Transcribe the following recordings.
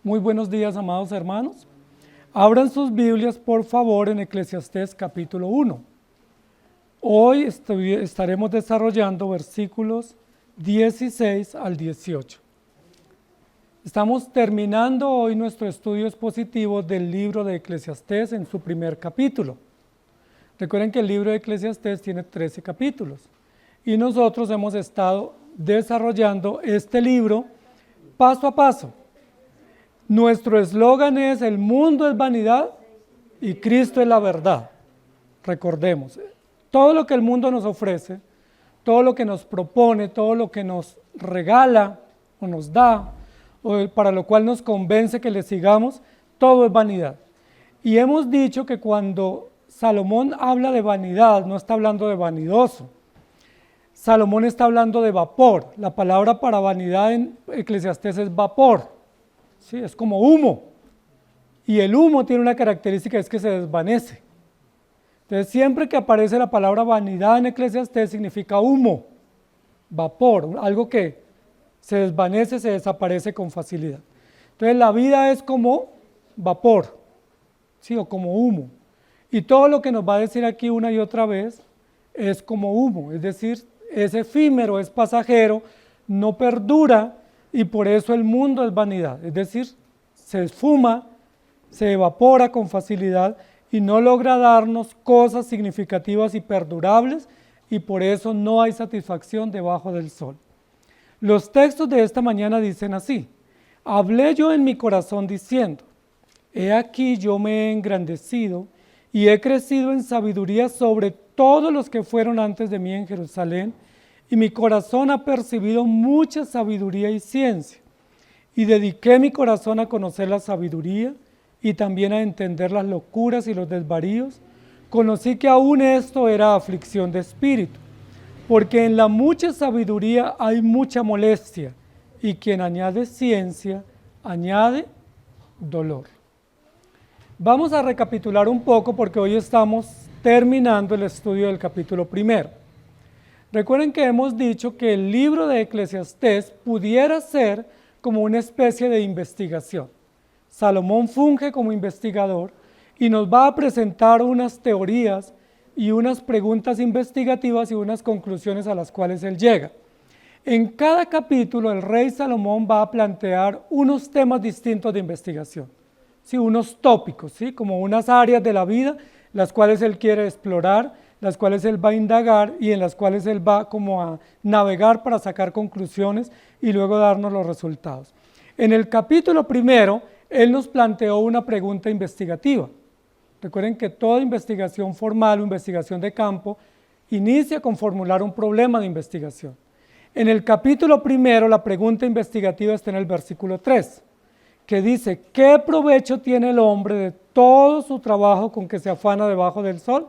Muy buenos días, amados hermanos. Abran sus Biblias, por favor, en Eclesiastés capítulo 1. Hoy estaremos desarrollando versículos 16 al 18. Estamos terminando hoy nuestro estudio expositivo del libro de Eclesiastés en su primer capítulo. Recuerden que el libro de Eclesiastés tiene 13 capítulos y nosotros hemos estado desarrollando este libro paso a paso. Nuestro eslogan es: el mundo es vanidad y Cristo es la verdad. Recordemos, todo lo que el mundo nos ofrece, todo lo que nos propone, todo lo que nos regala o nos da, o para lo cual nos convence que le sigamos, todo es vanidad. Y hemos dicho que cuando Salomón habla de vanidad, no está hablando de vanidoso. Salomón está hablando de vapor. La palabra para vanidad en Eclesiastés es vapor. Sí, es como humo, y el humo tiene una característica, es que se desvanece. Entonces siempre que aparece la palabra vanidad en Eclesiastés significa humo, vapor, algo que se desvanece, se desaparece con facilidad. Entonces la vida es como vapor, ¿sí? O como humo, y todo lo que nos va a decir aquí una y otra vez es como humo, es decir, es efímero, es pasajero, no perdura. Y por eso el mundo es vanidad, es decir, se esfuma, se evapora con facilidad y no logra darnos cosas significativas y perdurables, y por eso no hay satisfacción debajo del sol. Los textos de esta mañana dicen así: hablé yo en mi corazón diciendo, he aquí yo me he engrandecido y he crecido en sabiduría sobre todos los que fueron antes de mí en Jerusalén, y mi corazón ha percibido mucha sabiduría y ciencia, y dediqué mi corazón a conocer la sabiduría y también a entender las locuras y los desvaríos. Conocí que aún esto era aflicción de espíritu, porque en la mucha sabiduría hay mucha molestia, y quien añade ciencia, añade dolor. Vamos a recapitular un poco porque hoy estamos terminando el estudio del capítulo primero. Recuerden que hemos dicho que el libro de Eclesiastés pudiera ser como una especie de investigación. Salomón funge como investigador y nos va a presentar unas teorías y unas preguntas investigativas y unas conclusiones a las cuales él llega. En cada capítulo el rey Salomón va a plantear unos temas distintos de investigación, ¿sí? Unos tópicos, ¿sí? Como unas áreas de la vida las cuales él quiere explorar, las cuales él va a indagar y en las cuales él va como a navegar para sacar conclusiones y luego darnos los resultados. En el capítulo primero, él nos planteó una pregunta investigativa. Recuerden que toda investigación formal o investigación de campo inicia con formular un problema de investigación. En el capítulo primero, la pregunta investigativa está en el versículo 3, que dice: ¿qué provecho tiene el hombre de todo su trabajo con que se afana debajo del sol?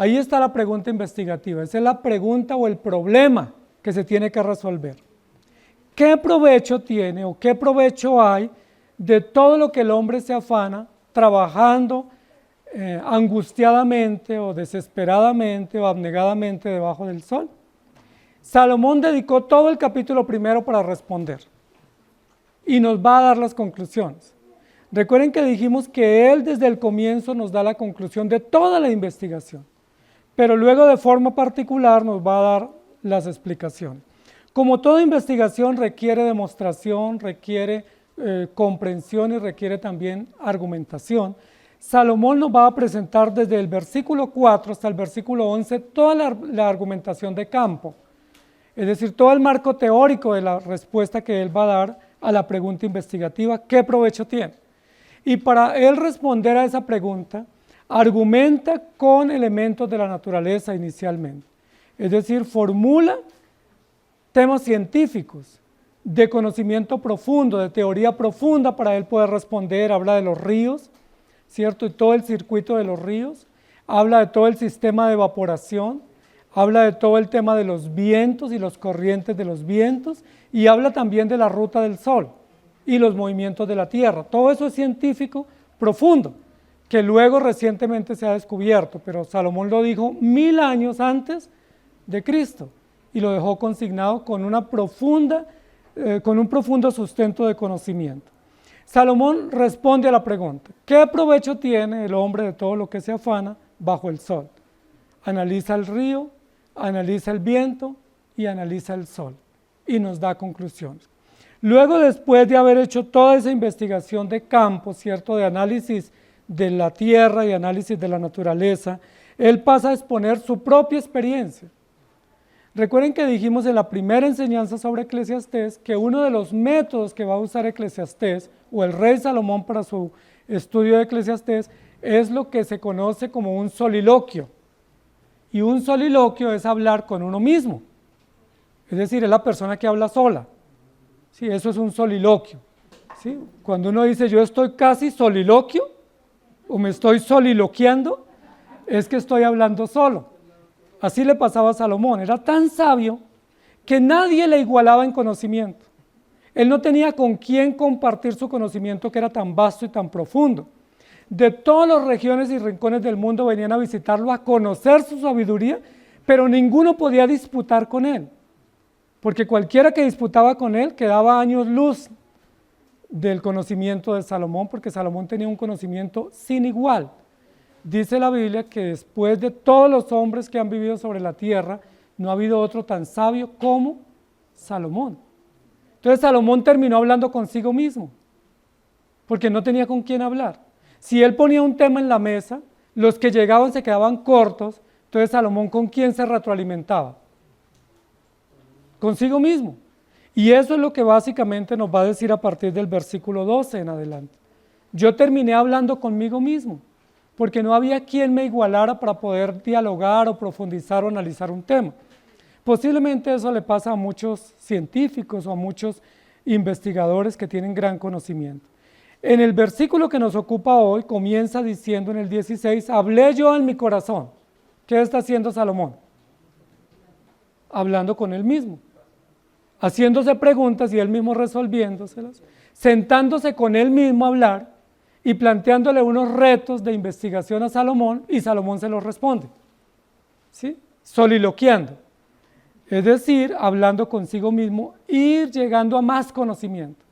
Ahí está la pregunta investigativa, esa es la pregunta o el problema que se tiene que resolver. ¿Qué provecho tiene o qué provecho hay de todo lo que el hombre se afana trabajando angustiadamente o desesperadamente o abnegadamente debajo del sol? Salomón dedicó todo el capítulo primero para responder y nos va a dar las conclusiones. Recuerden que dijimos que él desde el comienzo nos da la conclusión de toda la investigación, pero luego de forma particular nos va a dar las explicaciones. Como toda investigación requiere demostración, requiere comprensión y requiere también argumentación, Salomón nos va a presentar desde el versículo 4 hasta el versículo 11 toda la argumentación de campo, es decir, todo el marco teórico de la respuesta que él va a dar a la pregunta investigativa: ¿qué provecho tiene? Y para él responder a esa pregunta, argumenta con elementos de la naturaleza inicialmente, es decir, formula temas científicos, de conocimiento profundo, de teoría profunda para él poder responder. Habla de los ríos, ¿cierto? Y todo el circuito de los ríos, habla de todo el sistema de evaporación, habla de todo el tema de los vientos y los corrientes de los vientos, y habla también de la ruta del sol y los movimientos de la tierra. Todo eso es científico profundo, que luego recientemente se ha descubierto, pero Salomón lo dijo 1000 años antes de Cristo y lo dejó consignado con un profundo sustento de conocimiento. Salomón responde a la pregunta: ¿qué provecho tiene el hombre de todo lo que se afana bajo el sol? Analiza el río, analiza el viento y analiza el sol, y nos da conclusiones. Luego, después de haber hecho toda esa investigación de campo, ¿cierto?, de análisis de la tierra y análisis de la naturaleza, él pasa a exponer su propia experiencia. Recuerden que dijimos en la primera enseñanza sobre Eclesiastés que uno de los métodos que va a usar Eclesiastés, o el rey Salomón para su estudio de Eclesiastés, es lo que se conoce como un soliloquio. Y un soliloquio es hablar con uno mismo, es decir, es la persona que habla sola. Sí, eso es un soliloquio. ¿Sí? Cuando uno dice yo estoy casi soliloquio o me estoy soliloquiando, es que estoy hablando solo. Así le pasaba a Salomón, era tan sabio que nadie le igualaba en conocimiento. Él no tenía con quién compartir su conocimiento, que era tan vasto y tan profundo. De todas las regiones y rincones del mundo venían a visitarlo, a conocer su sabiduría, pero ninguno podía disputar con él, porque cualquiera que disputaba con él quedaba años luz del conocimiento de Salomón, porque Salomón tenía un conocimiento sin igual. Dice la Biblia que después de todos los hombres que han vivido sobre la tierra, no ha habido otro tan sabio como Salomón. Entonces Salomón terminó hablando consigo mismo, porque no tenía con quién hablar. Si él ponía un tema en la mesa, los que llegaban se quedaban cortos, entonces Salomón, ¿con quién se retroalimentaba? Consigo mismo. Y eso es lo que básicamente nos va a decir a partir del versículo 12 en adelante. Yo terminé hablando conmigo mismo, porque no había quien me igualara para poder dialogar o profundizar o analizar un tema. Posiblemente eso le pasa a muchos científicos o a muchos investigadores que tienen gran conocimiento. En el versículo que nos ocupa hoy, comienza diciendo en el 16, hablé yo en mi corazón. ¿Qué está haciendo Salomón? Hablando con él mismo, haciéndose preguntas y él mismo resolviéndoselas, sentándose con él mismo a hablar y planteándole unos retos de investigación a Salomón, y Salomón se los responde, ¿sí? Soliloquiando, es decir, hablando consigo mismo, ir llegando a más conocimiento.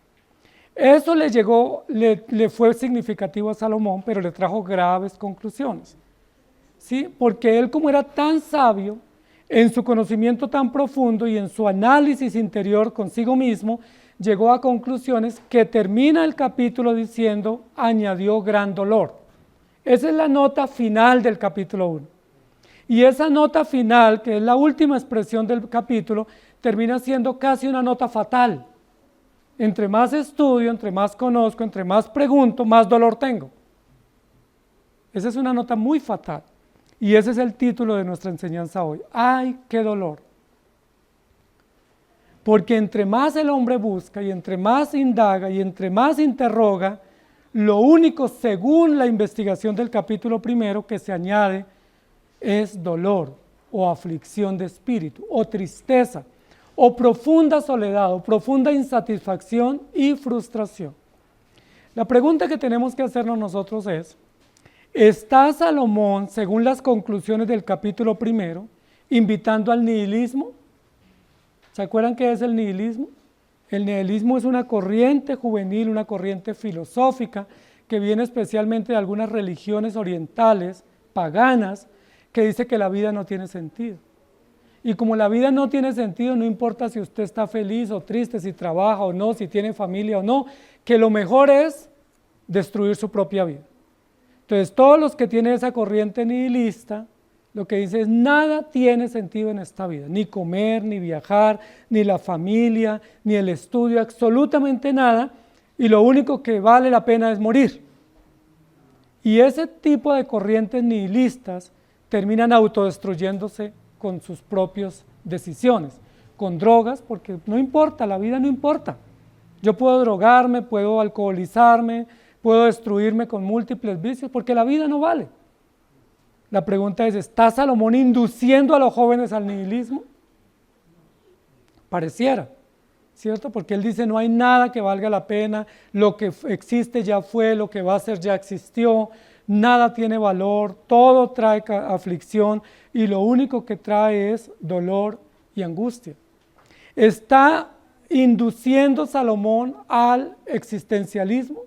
Eso le fue significativo a Salomón, pero le trajo graves conclusiones, ¿sí? Porque él, como era tan sabio, en su conocimiento tan profundo y en su análisis interior consigo mismo, llegó a conclusiones que termina el capítulo diciendo, añadió gran dolor. Esa es la nota final del capítulo 1. Y esa nota final, que es la última expresión del capítulo, termina siendo casi una nota fatal. Entre más estudio, entre más conozco, entre más pregunto, más dolor tengo. Esa es una nota muy fatal. Y ese es el título de nuestra enseñanza hoy. ¡Ay, qué dolor! Porque entre más el hombre busca y entre más indaga y entre más interroga, lo único, según la investigación del capítulo primero, que se añade es dolor o aflicción de espíritu o tristeza o profunda soledad o profunda insatisfacción y frustración. La pregunta que tenemos que hacernos nosotros es, ¿está Salomón, según las conclusiones del capítulo primero, invitando al nihilismo? ¿Se acuerdan qué es el nihilismo? El nihilismo es una corriente juvenil, una corriente filosófica que viene especialmente de algunas religiones orientales, paganas, que dice que la vida no tiene sentido. Y como la vida no tiene sentido, no importa si usted está feliz o triste, si trabaja o no, si tiene familia o no, que lo mejor es destruir su propia vida. Entonces, todos los que tienen esa corriente nihilista, lo que dice es, nada tiene sentido en esta vida, ni comer, ni viajar, ni la familia, ni el estudio, absolutamente nada, y lo único que vale la pena es morir. Y ese tipo de corrientes nihilistas terminan autodestruyéndose con sus propias decisiones, con drogas, porque no importa, la vida no importa. Yo puedo drogarme, puedo alcoholizarme, puedo destruirme con múltiples vicios, porque la vida no vale. La pregunta es, ¿está Salomón induciendo a los jóvenes al nihilismo? Pareciera, ¿cierto? Porque él dice, no hay nada que valga la pena, lo que existe ya fue, lo que va a ser ya existió, nada tiene valor, todo trae aflicción y lo único que trae es dolor y angustia. ¿Está induciendo Salomón al existencialismo,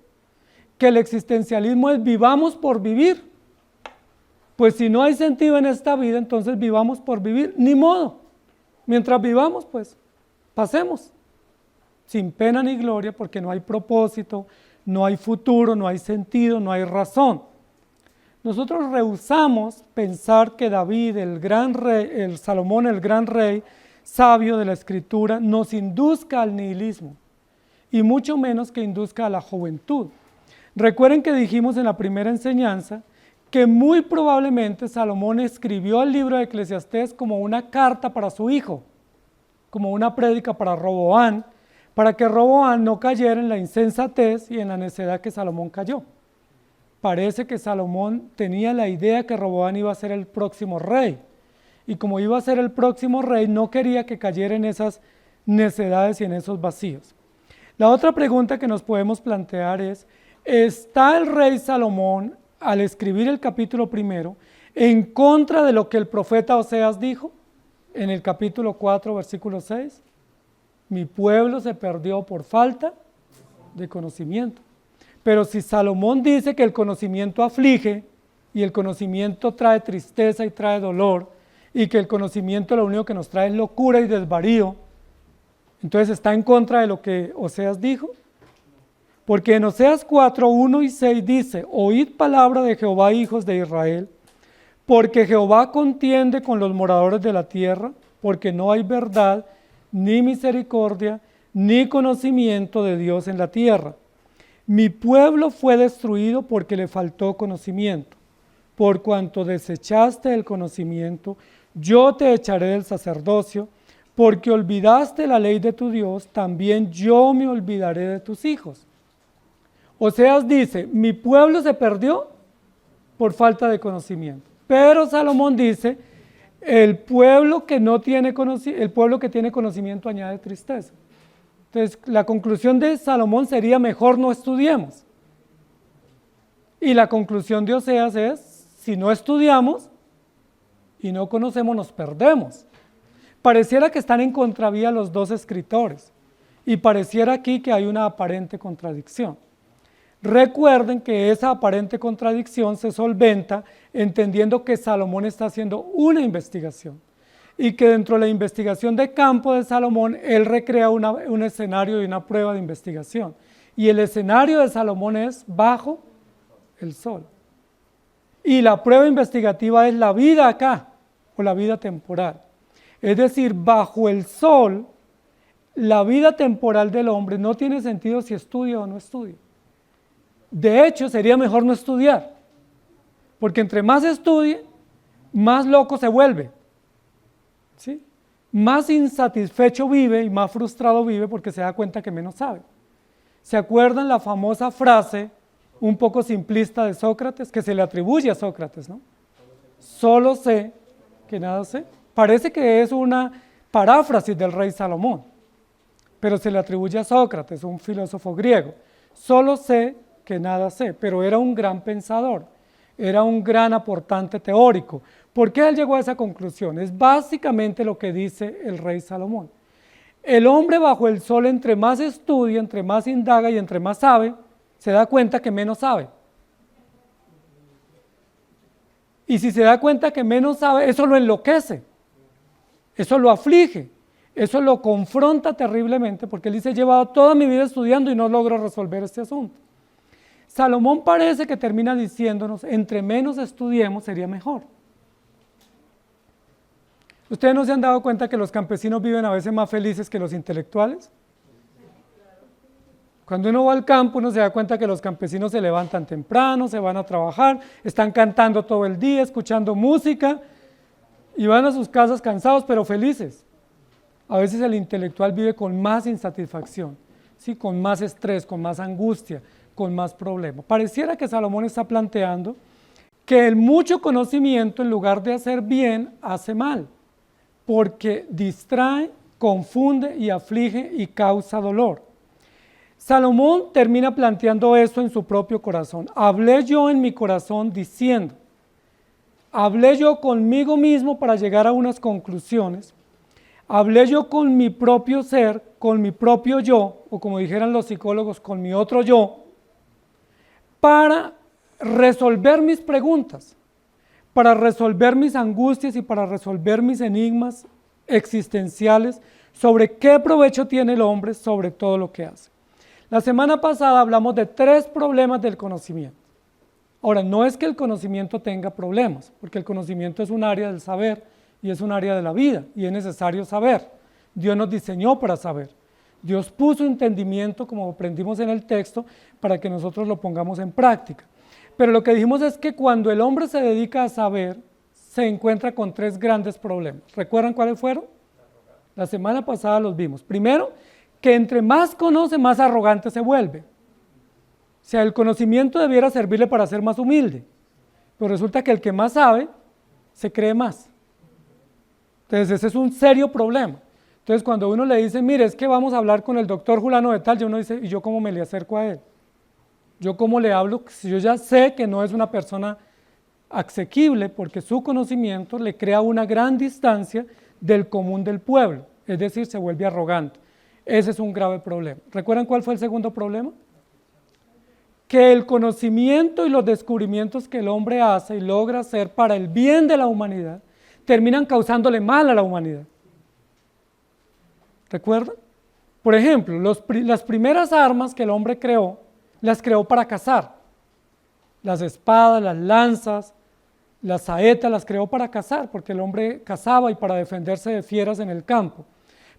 que el existencialismo es vivamos por vivir. Pues si no hay sentido en esta vida, entonces vivamos por vivir, ni modo. Mientras vivamos, pues, pasemos, sin pena ni gloria, porque no hay propósito, no hay futuro, no hay sentido, no hay razón. Nosotros rehusamos pensar que David, el gran rey, el Salomón, el gran rey, sabio de la Escritura, nos induzca al nihilismo, y mucho menos que induzca a la juventud. Recuerden que dijimos en la primera enseñanza que muy probablemente Salomón escribió el libro de Eclesiastés como una carta para su hijo, como una prédica para Roboam, para que Roboam no cayera en la insensatez y en la necedad que Salomón cayó. Parece que Salomón tenía la idea que Roboam iba a ser el próximo rey, y como iba a ser el próximo rey, no quería que cayera en esas necedades y en esos vacíos. La otra pregunta que nos podemos plantear es, ¿está el rey Salomón, al escribir el capítulo primero, en contra de lo que el profeta Oseas dijo en el capítulo 4, versículo 6? Mi pueblo se perdió por falta de conocimiento. Pero si Salomón dice que el conocimiento aflige y el conocimiento trae tristeza y trae dolor, y que el conocimiento lo único que nos trae es locura y desvarío, entonces está en contra de lo que Oseas dijo. Porque en Oseas 4, 1 y 6 dice, oíd palabra de Jehová, hijos de Israel, porque Jehová contiende con los moradores de la tierra, porque no hay verdad, ni misericordia, ni conocimiento de Dios en la tierra. Mi pueblo fue destruido porque le faltó conocimiento. Por cuanto desechaste el conocimiento, yo te echaré del sacerdocio, porque olvidaste la ley de tu Dios, también yo me olvidaré de tus hijos. Oseas dice, mi pueblo se perdió por falta de conocimiento. Pero Salomón dice, el pueblo que tiene conocimiento añade tristeza. Entonces, la conclusión de Salomón sería, mejor no estudiemos. Y la conclusión de Oseas es, si no estudiamos y no conocemos, nos perdemos. Pareciera que están en contravía los dos escritores, y pareciera aquí que hay una aparente contradicción. Recuerden que esa aparente contradicción se solventa entendiendo que Salomón está haciendo una investigación y que dentro de la investigación de campo de Salomón, él recrea un escenario y una prueba de investigación. Y el escenario de Salomón es bajo el sol. Y la prueba investigativa es la vida acá, o la vida temporal. Es decir, bajo el sol, la vida temporal del hombre no tiene sentido si estudia o no estudia. De hecho, sería mejor no estudiar, porque entre más estudie, más loco se vuelve, ¿sí? Más insatisfecho vive y más frustrado vive porque se da cuenta que menos sabe. ¿Se acuerdan la famosa frase un poco simplista de Sócrates, que se le atribuye a Sócrates, ¿no? Solo sé que nada sé. Parece que es una paráfrasis del rey Salomón, pero se le atribuye a Sócrates, un filósofo griego. Solo sé que nada sé, pero era un gran pensador, era un gran aportante teórico. ¿Por qué él llegó a esa conclusión? Es básicamente lo que dice el rey Salomón. El hombre bajo el sol, entre más estudia, entre más indaga y entre más sabe, se da cuenta que menos sabe. Y si se da cuenta que menos sabe, eso lo enloquece, eso lo aflige, eso lo confronta terriblemente, porque él dice, he llevado toda mi vida estudiando y no logro resolver este asunto. Salomón parece que termina diciéndonos, entre menos estudiemos sería mejor. ¿Ustedes no se han dado cuenta que los campesinos viven a veces más felices que los intelectuales? Cuando uno va al campo, uno se da cuenta que los campesinos se levantan temprano, se van a trabajar, están cantando todo el día, escuchando música, y van a sus casas cansados pero felices. A veces el intelectual vive con más insatisfacción, ¿sí? Con más estrés, con más angustia, con más problemas. Pareciera que Salomón está planteando que el mucho conocimiento, en lugar de hacer bien, hace mal, porque distrae, confunde y aflige y causa dolor. Salomón termina planteando eso en su propio corazón. Hablé yo en mi corazón diciendo, hablé yo conmigo mismo para llegar a unas conclusiones. Hablé yo con mi propio ser, con mi propio yo, o como dijeran los psicólogos, con mi otro yo, para resolver mis preguntas, para resolver mis angustias y para resolver mis enigmas existenciales sobre qué provecho tiene el hombre sobre todo lo que hace. La semana pasada hablamos de 3 problemas del conocimiento. Ahora, no es que el conocimiento tenga problemas, porque el conocimiento es un área del saber y es un área de la vida y es necesario saber. Dios nos diseñó para saber. Dios puso entendimiento, como aprendimos en el texto, para que nosotros lo pongamos en práctica. Pero lo que dijimos es que cuando el hombre se dedica a saber, se encuentra con 3 grandes problemas. ¿Recuerdan cuáles fueron? La semana pasada los vimos. Primero, que entre más conoce, más arrogante se vuelve. O sea, el conocimiento debiera servirle para ser más humilde, pero resulta que el que más sabe, se cree más. Entonces ese es un serio problema. Entonces cuando uno le dice, mire, es que vamos a hablar con el doctor Julano de tal, uno dice, ¿y yo cómo me le acerco a él? ¿Yo cómo le hablo? Si yo ya sé que no es una persona asequible, porque su conocimiento le crea una gran distancia del común del pueblo, es decir, se vuelve arrogante. Ese es un grave problema. ¿Recuerdan cuál fue el segundo problema? Que el conocimiento y los descubrimientos que el hombre hace y logra hacer para el bien de la humanidad, terminan causándole mal a la humanidad. ¿Recuerdan? Por ejemplo, las primeras armas que el hombre creó, las creó para cazar. Las espadas, las lanzas, las saetas, las creó para cazar, porque el hombre cazaba y para defenderse de fieras en el campo.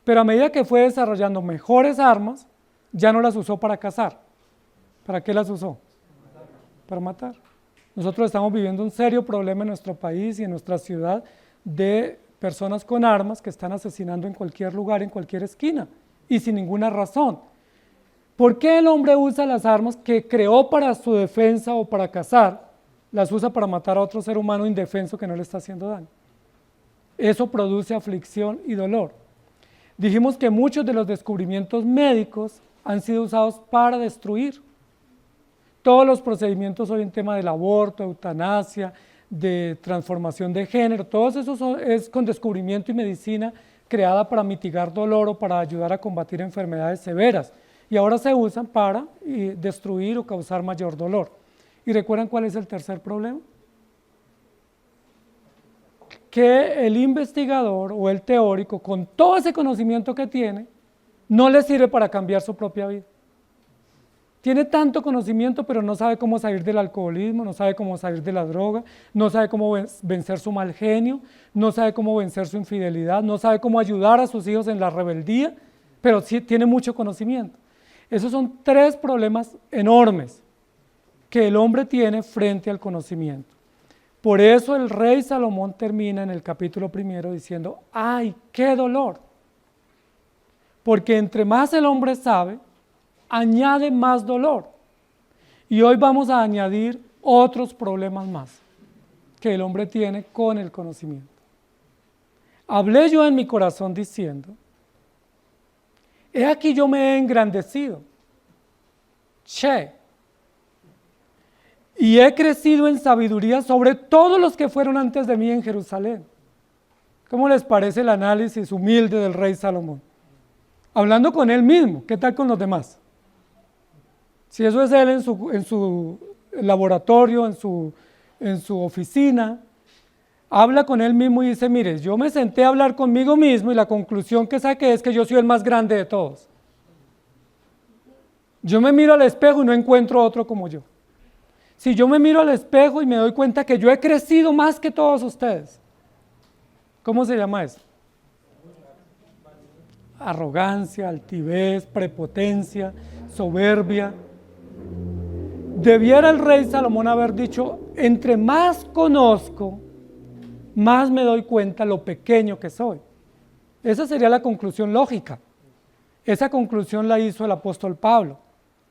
Pero a medida que fue desarrollando mejores armas, ya no las usó para cazar. ¿Para qué las usó? Para matar. Nosotros estamos viviendo un serio problema en nuestro país y en nuestra ciudad de personas con armas que están asesinando en cualquier lugar, en cualquier esquina, y sin ninguna razón. ¿Por qué el hombre usa las armas que creó para su defensa o para cazar, las usa para matar a otro ser humano indefenso que no le está haciendo daño? Eso produce aflicción y dolor. Dijimos que muchos de los descubrimientos médicos han sido usados para destruir. Todos los procedimientos hoy en tema del aborto, eutanasia, de transformación de género, todos esos es con descubrimiento y medicina creada para mitigar dolor o para ayudar a combatir enfermedades severas. Y ahora se usan para destruir o causar mayor dolor. ¿Y recuerdan cuál es el tercer problema? Que el investigador o el teórico, con todo ese conocimiento que tiene, no le sirve para cambiar su propia vida. Tiene tanto conocimiento, pero no sabe cómo salir del alcoholismo, no sabe cómo salir de la droga, no sabe cómo vencer su mal genio, no sabe cómo vencer su infidelidad, no sabe cómo ayudar a sus hijos en la rebeldía, pero sí tiene mucho conocimiento. Esos son 3 problemas enormes que el hombre tiene frente al conocimiento. Por eso el rey Salomón termina en el capítulo 1 diciendo, ¡ay, qué dolor! Porque entre más el hombre sabe, añade más dolor. Y hoy vamos a añadir otros problemas más que el hombre tiene con el conocimiento. Hablé yo en mi corazón diciendo, he aquí yo me he engrandecido, y he crecido en sabiduría sobre todos los que fueron antes de mí en Jerusalén. ¿Cómo les parece el análisis humilde del rey Salomón? Hablando con él mismo, ¿qué tal con los demás? Si eso es él en su laboratorio, en su oficina, habla con él mismo y dice, mire, yo me senté a hablar conmigo mismo y la conclusión que saqué es que yo soy el más grande de todos. Yo me miro al espejo y no encuentro otro como yo. Si yo me miro al espejo y me doy cuenta que yo he crecido más que todos ustedes, ¿cómo se llama eso? Arrogancia, altivez, prepotencia, soberbia. Debiera el rey Salomón haber dicho, entre más conozco, más me doy cuenta lo pequeño que soy. Esa sería la conclusión lógica. Esa conclusión la hizo el apóstol Pablo.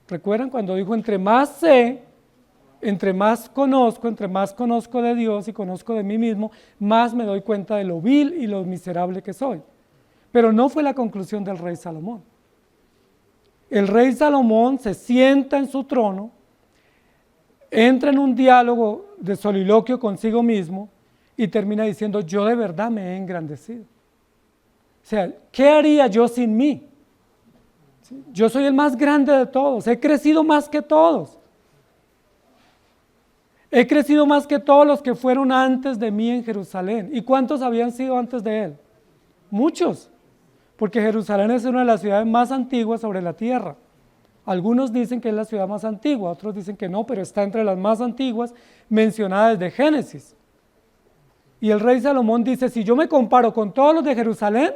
¿Recuerdan cuando dijo, entre más sé, entre más conozco de Dios y conozco de mí mismo, más me doy cuenta de lo vil y lo miserable que soy? Pero no fue la conclusión del rey Salomón. El rey Salomón se sienta en su trono, entra en un diálogo de soliloquio consigo mismo y termina diciendo, yo de verdad me he engrandecido. sea, ¿qué haría yo sin mí? ¿Sí? Yo soy el más grande de todos, he crecido más que todos. He crecido más que todos los que fueron antes de mí en Jerusalén. ¿Y cuántos habían sido antes de él? Muchos, porque Jerusalén es una de las ciudades más antiguas sobre la tierra. Algunos dicen que es la ciudad más antigua, otros dicen que no, pero está entre las más antiguas mencionadas desde Génesis. Y el rey Salomón dice, si yo me comparo con todos los de Jerusalén,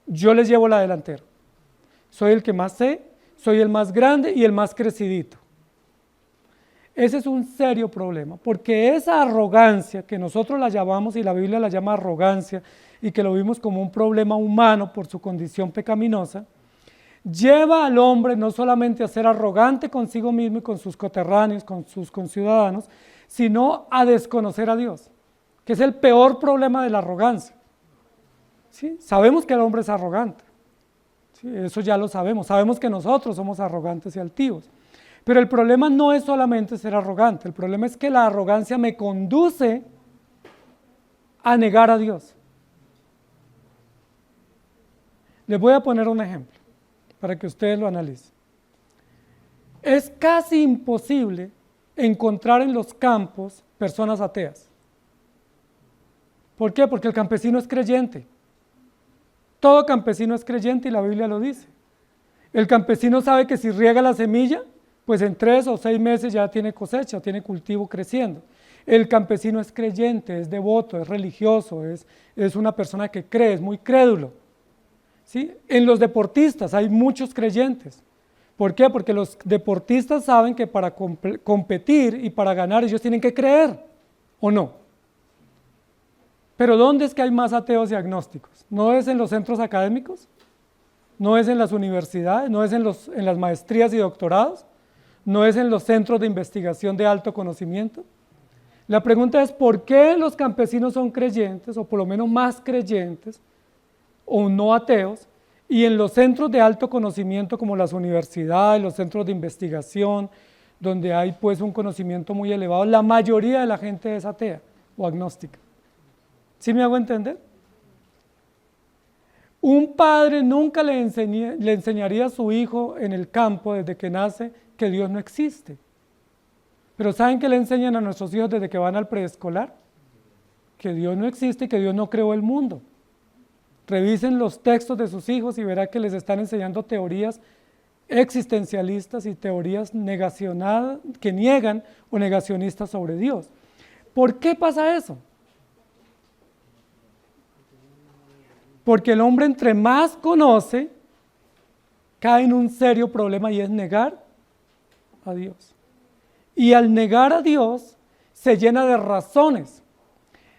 yo les llevo la delantera. Soy el que más sé, soy el más grande y el más crecidito. Ese es un serio problema, porque esa arrogancia que nosotros la llamamos, y la Biblia la llama arrogancia, y que lo vimos como un problema humano por su condición pecaminosa, lleva al hombre no solamente a ser arrogante consigo mismo y con sus coterráneos, con sus conciudadanos, sino a desconocer a Dios, que es el peor problema de la arrogancia. ¿Sí? Sabemos que el hombre es arrogante, ¿sí? Eso ya lo sabemos, sabemos que nosotros somos arrogantes y altivos. Pero el problema no es solamente ser arrogante, el problema es que la arrogancia me conduce a negar a Dios. Les voy a poner un ejemplo para que ustedes lo analicen. Es casi imposible encontrar en los campos personas ateas. ¿Por qué? Porque el campesino es creyente. Todo campesino es creyente y la Biblia lo dice. El campesino sabe que si riega la semilla, pues en 3 o 6 meses ya tiene cosecha, tiene cultivo creciendo. El campesino es creyente, es devoto, es religioso, es una persona que cree, es muy crédulo. ¿Sí? En los deportistas hay muchos creyentes. ¿Por qué? Porque los deportistas saben que para competir y para ganar ellos tienen que creer, ¿o no? Pero ¿dónde es que hay más ateos y agnósticos? ¿No es en los centros académicos? ¿No es en las universidades? ¿No es en las maestrías y doctorados? ¿No es en los centros de investigación de alto conocimiento? La pregunta es, ¿por qué los campesinos son creyentes, o por lo menos más creyentes, o no ateos, y en los centros de alto conocimiento como las universidades, los centros de investigación, donde hay pues un conocimiento muy elevado, la mayoría de la gente es atea o agnóstica? ¿Sí me hago entender? Un padre nunca le enseñaría a su hijo en el campo desde que nace que Dios no existe. Pero ¿saben qué le enseñan a nuestros hijos desde que van al preescolar? Que Dios no existe y que Dios no creó el mundo. Revisen los textos de sus hijos y verá que les están enseñando teorías existencialistas y teorías negacionadas, que niegan o negacionistas sobre Dios. ¿Por qué pasa eso? Porque el hombre entre más conoce, cae en un serio problema y es negar a Dios. Y al negar a Dios, se llena de razones.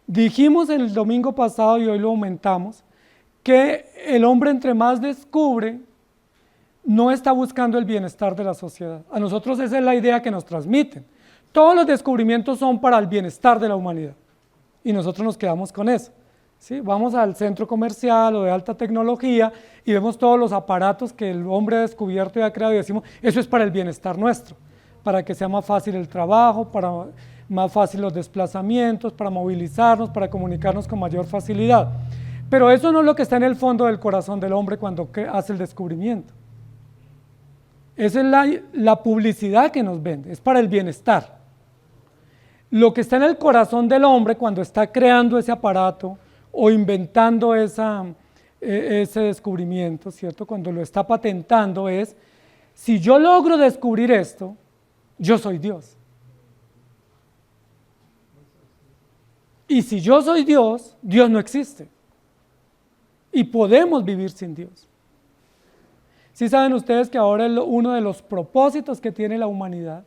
Dijimos el domingo pasado y hoy lo aumentamos, que el hombre entre más descubre, no está buscando el bienestar de la sociedad. A nosotros esa es la idea que nos transmiten. Todos los descubrimientos son para el bienestar de la humanidad. Y nosotros nos quedamos con eso. ¿Sí? Vamos al centro comercial o de alta tecnología y vemos todos los aparatos que el hombre ha descubierto y ha creado y decimos, eso es para el bienestar nuestro, para que sea más fácil el trabajo, para más fácil los desplazamientos, para movilizarnos, para comunicarnos con mayor facilidad. Pero eso no es lo que está en el fondo del corazón del hombre cuando hace el descubrimiento. Esa es la publicidad que nos vende, es para el bienestar. Lo que está en el corazón del hombre cuando está creando ese aparato o inventando ese descubrimiento, ¿cierto? Cuando lo está patentando es, si yo logro descubrir esto, yo soy Dios. Y si yo soy Dios, Dios no existe. Y podemos vivir sin Dios. ¿Sí saben ustedes que ahora uno de los propósitos que tiene la humanidad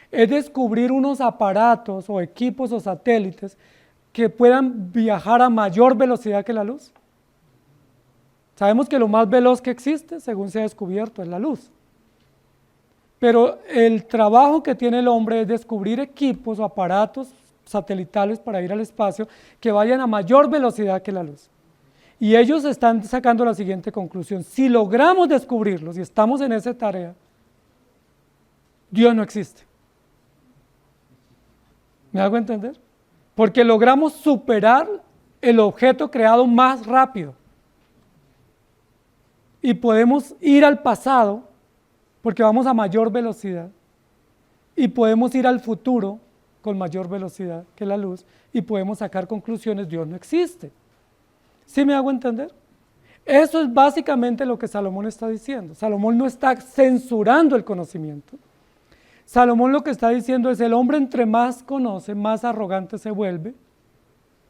es descubrir unos aparatos o equipos o satélites que puedan viajar a mayor velocidad que la luz? Sabemos que lo más veloz que existe, según se ha descubierto, es la luz. Pero el trabajo que tiene el hombre es descubrir equipos o aparatos satelitales para ir al espacio que vayan a mayor velocidad que la luz. Y ellos están sacando la siguiente conclusión: si logramos descubrirlos y estamos en esa tarea, Dios no existe. ¿Me hago entender? Porque logramos superar el objeto creado más rápido. y podemos ir al pasado porque vamos a mayor velocidad y podemos ir al futuro con mayor velocidad que la luz y podemos sacar conclusiones, Dios no existe. ¿Sí me hago entender? Eso es básicamente lo que Salomón está diciendo. Salomón no está censurando el conocimiento. Salomón lo que está diciendo es: el hombre entre más conoce, más arrogante se vuelve,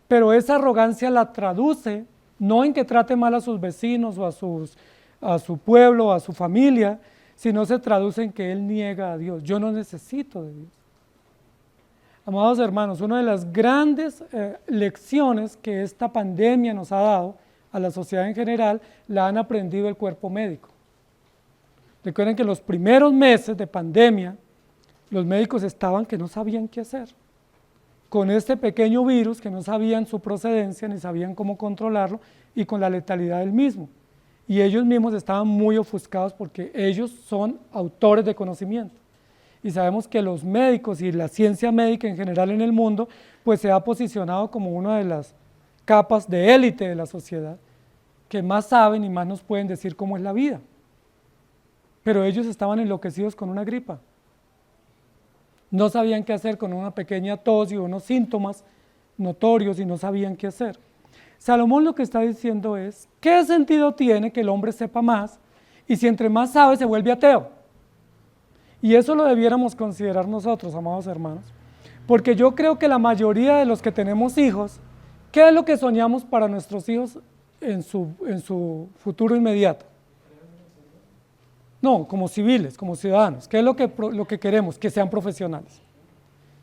pero esa arrogancia la traduce no en que trate mal a sus vecinos o a su pueblo o a su familia, sino se traduce en que él niega a Dios. Yo no necesito de Dios. Amados hermanos, una de las grandes lecciones que esta pandemia nos ha dado a la sociedad en general, la han aprendido el cuerpo médico. Recuerden que en los primeros meses de pandemia, los médicos estaban que no sabían qué hacer con este pequeño virus, que no sabían su procedencia, ni sabían cómo controlarlo, y con la letalidad del mismo. Y ellos mismos estaban muy ofuscados porque ellos son autores de conocimiento. Y sabemos que los médicos y la ciencia médica en general en el mundo, pues se ha posicionado como una de las capas de élite de la sociedad, que más saben y más nos pueden decir cómo es la vida. Pero ellos estaban enloquecidos con una gripa. No sabían qué hacer con una pequeña tos y unos síntomas notorios y no sabían qué hacer. Salomón lo que está diciendo es: ¿qué sentido tiene que el hombre sepa más y si entre más sabe se vuelve ateo? Y eso lo debiéramos considerar nosotros, amados hermanos, porque yo creo que la mayoría de los que tenemos hijos, ¿qué es lo que soñamos para nuestros hijos en su futuro inmediato? No, como civiles, como ciudadanos. ¿Qué es lo que queremos? Que sean profesionales.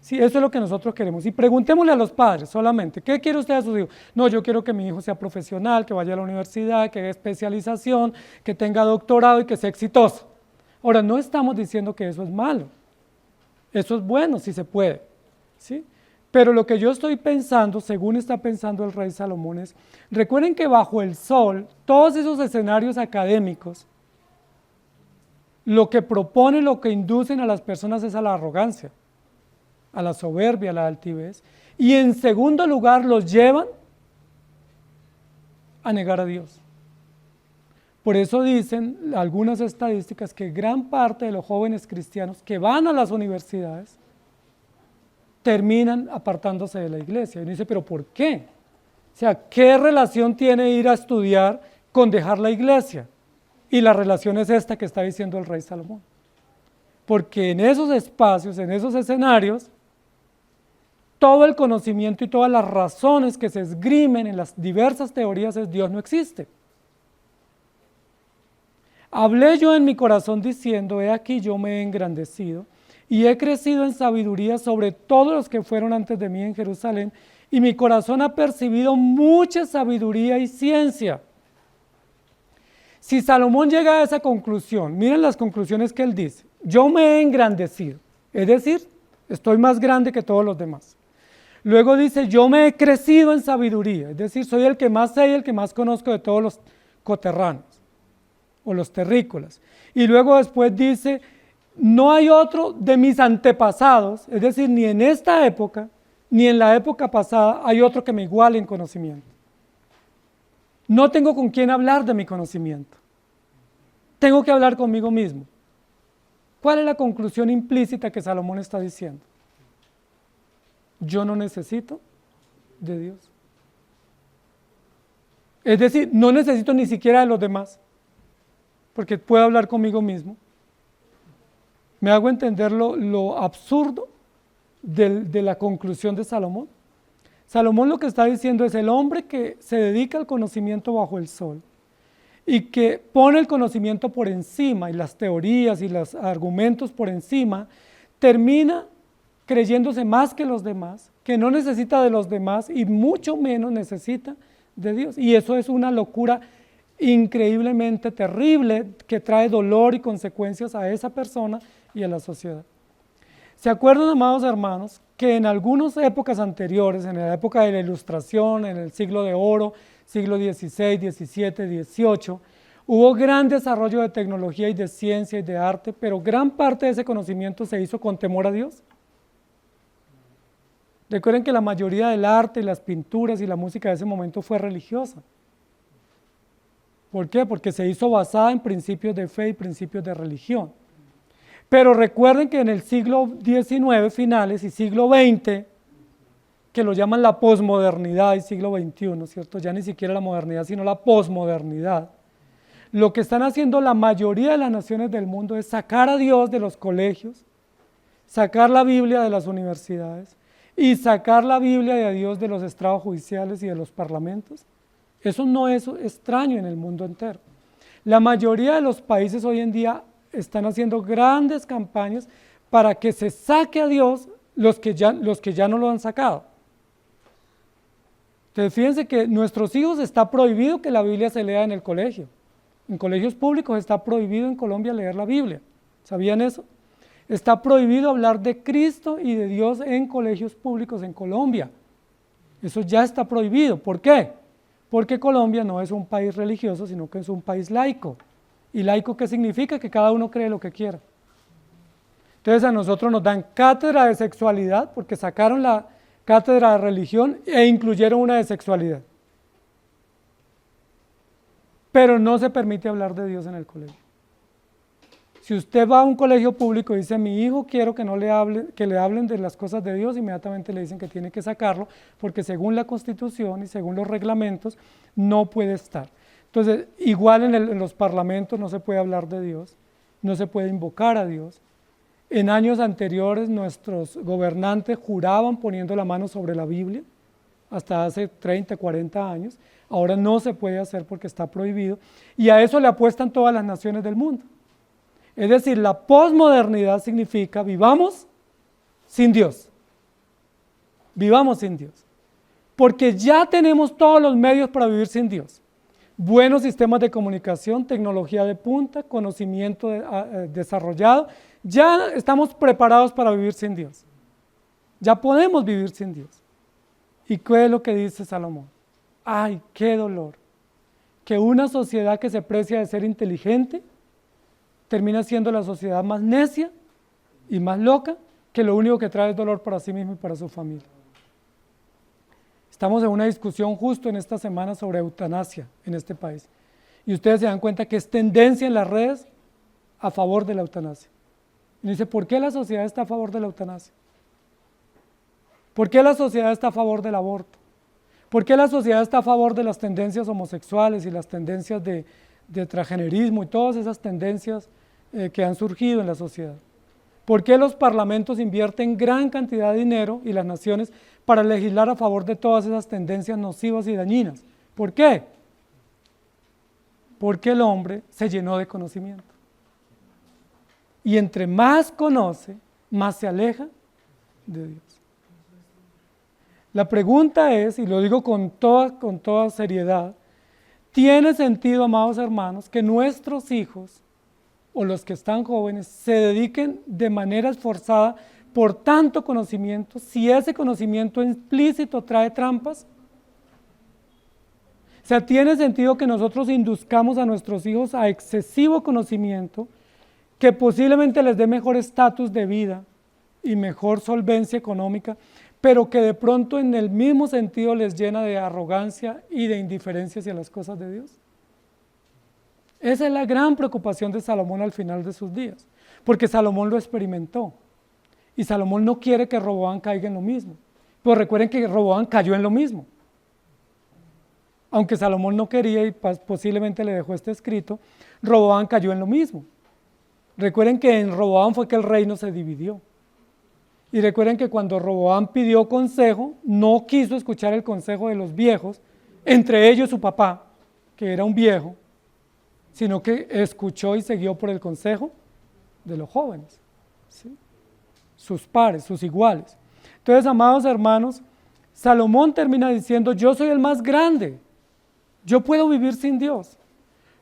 Sí, eso es lo que nosotros queremos. Y preguntémosle a los padres solamente: ¿qué quiere usted de sus hijos? No, yo quiero que mi hijo sea profesional, que vaya a la universidad, que haga especialización, que tenga doctorado y que sea exitoso. Ahora, no estamos diciendo que eso es malo. Eso es bueno si se puede, ¿sí? Pero lo que yo estoy pensando, según está pensando el rey Salomón, es: recuerden que bajo el sol, todos esos escenarios académicos, lo que proponen, lo que inducen a las personas es a la arrogancia, a la soberbia, a la altivez, y en segundo lugar los llevan a negar a Dios. Por eso dicen algunas estadísticas que gran parte de los jóvenes cristianos que van a las universidades terminan apartándose de la iglesia. Y uno dice: ¿pero por qué? O sea, ¿qué relación tiene ir a estudiar con dejar la iglesia? Y la relación es esta que está diciendo el rey Salomón. Porque en esos espacios, en esos escenarios, todo el conocimiento y todas las razones que se esgrimen en las diversas teorías es: Dios no existe. Hablé yo en mi corazón diciendo: he aquí yo me he engrandecido y he crecido en sabiduría sobre todos los que fueron antes de mí en Jerusalén, y mi corazón ha percibido mucha sabiduría y ciencia. Si Salomón llega a esa conclusión, miren las conclusiones que él dice: yo me he engrandecido, es decir, estoy más grande que todos los demás. Luego dice: yo me he crecido en sabiduría, es decir, soy el que más sé y el que más conozco de todos los coterráneos o los terrícolas. Y luego después dice: no hay otro de mis antepasados, es decir, ni en esta época, ni en la época pasada hay otro que me iguale en conocimiento. No tengo con quién hablar de mi conocimiento. Tengo que hablar conmigo mismo. ¿Cuál es la conclusión implícita que Salomón está diciendo? Yo no necesito de Dios. Es decir, no necesito ni siquiera de los demás, porque puedo hablar conmigo mismo. ¿Me hago entender lo absurdo de la conclusión de Salomón? Salomón lo que está diciendo es: el hombre que se dedica al conocimiento bajo el sol y que pone el conocimiento por encima y las teorías y los argumentos por encima, termina creyéndose más que los demás, que no necesita de los demás y mucho menos necesita de Dios. Y eso es una locura increíblemente terrible que trae dolor y consecuencias a esa persona y a la sociedad. ¿Se acuerdan, amados hermanos, que en algunas épocas anteriores, en la época de la Ilustración, en el siglo de oro, siglo XVI, XVII, XVIII, hubo gran desarrollo de tecnología y de ciencia y de arte, pero gran parte de ese conocimiento se hizo con temor a Dios? Recuerden que la mayoría del arte y las pinturas y la música de ese momento fue religiosa. ¿Por qué? Porque se hizo basada en principios de fe y principios de religión. Pero recuerden que en el siglo XIX finales y siglo XX, que lo llaman la posmodernidad y siglo XXI, ¿cierto? Ya ni siquiera la modernidad, sino la posmodernidad. Lo que están haciendo la mayoría de las naciones del mundo es sacar a Dios de los colegios, sacar la Biblia de las universidades y sacar la Biblia de Dios de los estrados judiciales y de los parlamentos. Eso no es extraño en el mundo entero. La mayoría de los países hoy en día están haciendo grandes campañas para que se saque a Dios los que ya no lo han sacado. Entonces fíjense que nuestros hijos está prohibido que la Biblia se lea en el colegio. En colegios públicos está prohibido en Colombia leer la Biblia. ¿Sabían eso? Está prohibido hablar de Cristo y de Dios en colegios públicos en Colombia. Eso ya está prohibido. ¿Por qué? Porque Colombia no es un país religioso, sino que es un país laico. ¿Y laico qué significa? Que cada uno cree lo que quiera. Entonces a nosotros nos dan cátedra de sexualidad porque sacaron la cátedra de religión e incluyeron una de sexualidad. Pero no se permite hablar de Dios en el colegio. Si usted va a un colegio público y dice, mi hijo quiero que le hablen de las cosas de Dios, inmediatamente le dicen que tiene que sacarlo, porque según la Constitución y según los reglamentos, no puede estar. Entonces, igual en los parlamentos no se puede hablar de Dios, no se puede invocar a Dios. En años anteriores nuestros gobernantes juraban poniendo la mano sobre la Biblia, hasta hace 30, 40 años. Ahora no se puede hacer porque está prohibido, y a eso le apuestan todas las naciones del mundo. Es decir, la posmodernidad significa vivamos sin Dios. Vivamos sin Dios. Porque ya tenemos todos los medios para vivir sin Dios. Buenos sistemas de comunicación, tecnología de punta, conocimiento desarrollado. Ya estamos preparados para vivir sin Dios. Ya podemos vivir sin Dios. ¿Y qué es lo que dice Salomón? ¡Ay, qué dolor! Que una sociedad que se precia de ser inteligente termina siendo la sociedad más necia y más loca, que lo único que trae es dolor para sí mismo y para su familia. Estamos en una discusión justo en esta semana sobre eutanasia en este país. Y ustedes se dan cuenta que es tendencia en las redes a favor de la eutanasia. Y dice, ¿por qué la sociedad está a favor de la eutanasia? ¿Por qué la sociedad está a favor del aborto? ¿Por qué la sociedad está a favor de las tendencias homosexuales y las tendencias de transgenerismo y todas esas tendencias que han surgido en la sociedad? ¿Por qué los parlamentos invierten gran cantidad de dinero y las naciones para legislar a favor de todas esas tendencias nocivas y dañinas? ¿Por qué? Porque el hombre se llenó de conocimiento. Y entre más conoce, más se aleja de Dios. La pregunta es, y lo digo con toda seriedad, ¿tiene sentido, amados hermanos, que nuestros hijos o los que están jóvenes se dediquen de manera esforzada por tanto conocimiento, si ese conocimiento implícito trae trampas? O sea, ¿tiene sentido que nosotros induzcamos a nuestros hijos a excesivo conocimiento que posiblemente les dé mejor estatus de vida y mejor solvencia económica, pero que de pronto en el mismo sentido les llena de arrogancia y de indiferencia hacia las cosas de Dios? Esa es la gran preocupación de Salomón al final de sus días, porque Salomón lo experimentó, y Salomón no quiere que Roboam caiga en lo mismo. Pues recuerden que Roboam cayó en lo mismo. Aunque Salomón no quería y posiblemente le dejó este escrito, Roboam cayó en lo mismo. Recuerden que en Roboam fue que el reino se dividió. Y recuerden que cuando Roboam pidió consejo, no quiso escuchar el consejo de los viejos, entre ellos su papá, que era un viejo, sino que escuchó y siguió por el consejo de los jóvenes, ¿sí? Sus pares, sus iguales. Entonces, amados hermanos, Salomón termina diciendo, yo soy el más grande, yo puedo vivir sin Dios.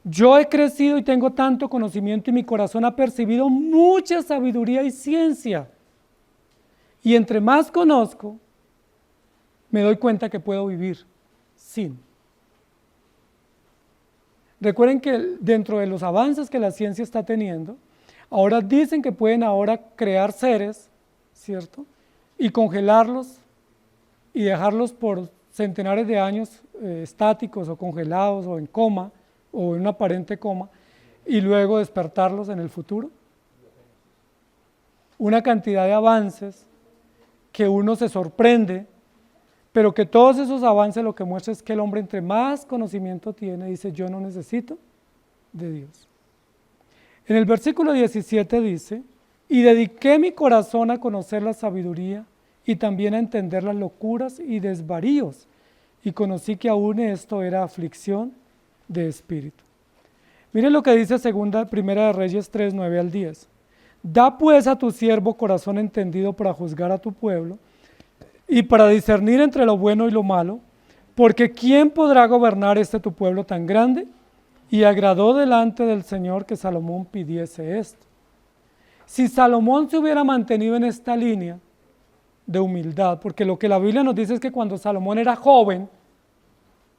Yo he crecido y tengo tanto conocimiento y mi corazón ha percibido mucha sabiduría y ciencia. Y entre más conozco, me doy cuenta que puedo vivir sin. Recuerden que dentro de los avances que la ciencia está teniendo, ahora dicen que pueden ahora crear seres, ¿cierto? Y congelarlos y dejarlos por centenares de años estáticos o congelados o en coma, o en un aparente coma y luego despertarlos en el futuro. Una cantidad de avances que uno se sorprende, pero que todos esos avances lo que muestra es que el hombre entre más conocimiento tiene, dice yo no necesito de Dios. En el versículo 17 dice, y dediqué mi corazón a conocer la sabiduría y también a entender las locuras y desvaríos, y conocí que aún esto era aflicción de espíritu. Miren lo que dice Primera de Reyes 3, 9 al 10. Da pues a tu siervo corazón entendido para juzgar a tu pueblo y para discernir entre lo bueno y lo malo, porque ¿quién podrá gobernar tu pueblo tan grande? Y agradó delante del Señor que Salomón pidiese esto. Si Salomón se hubiera mantenido en esta línea de humildad, porque lo que la Biblia nos dice es que cuando Salomón era joven,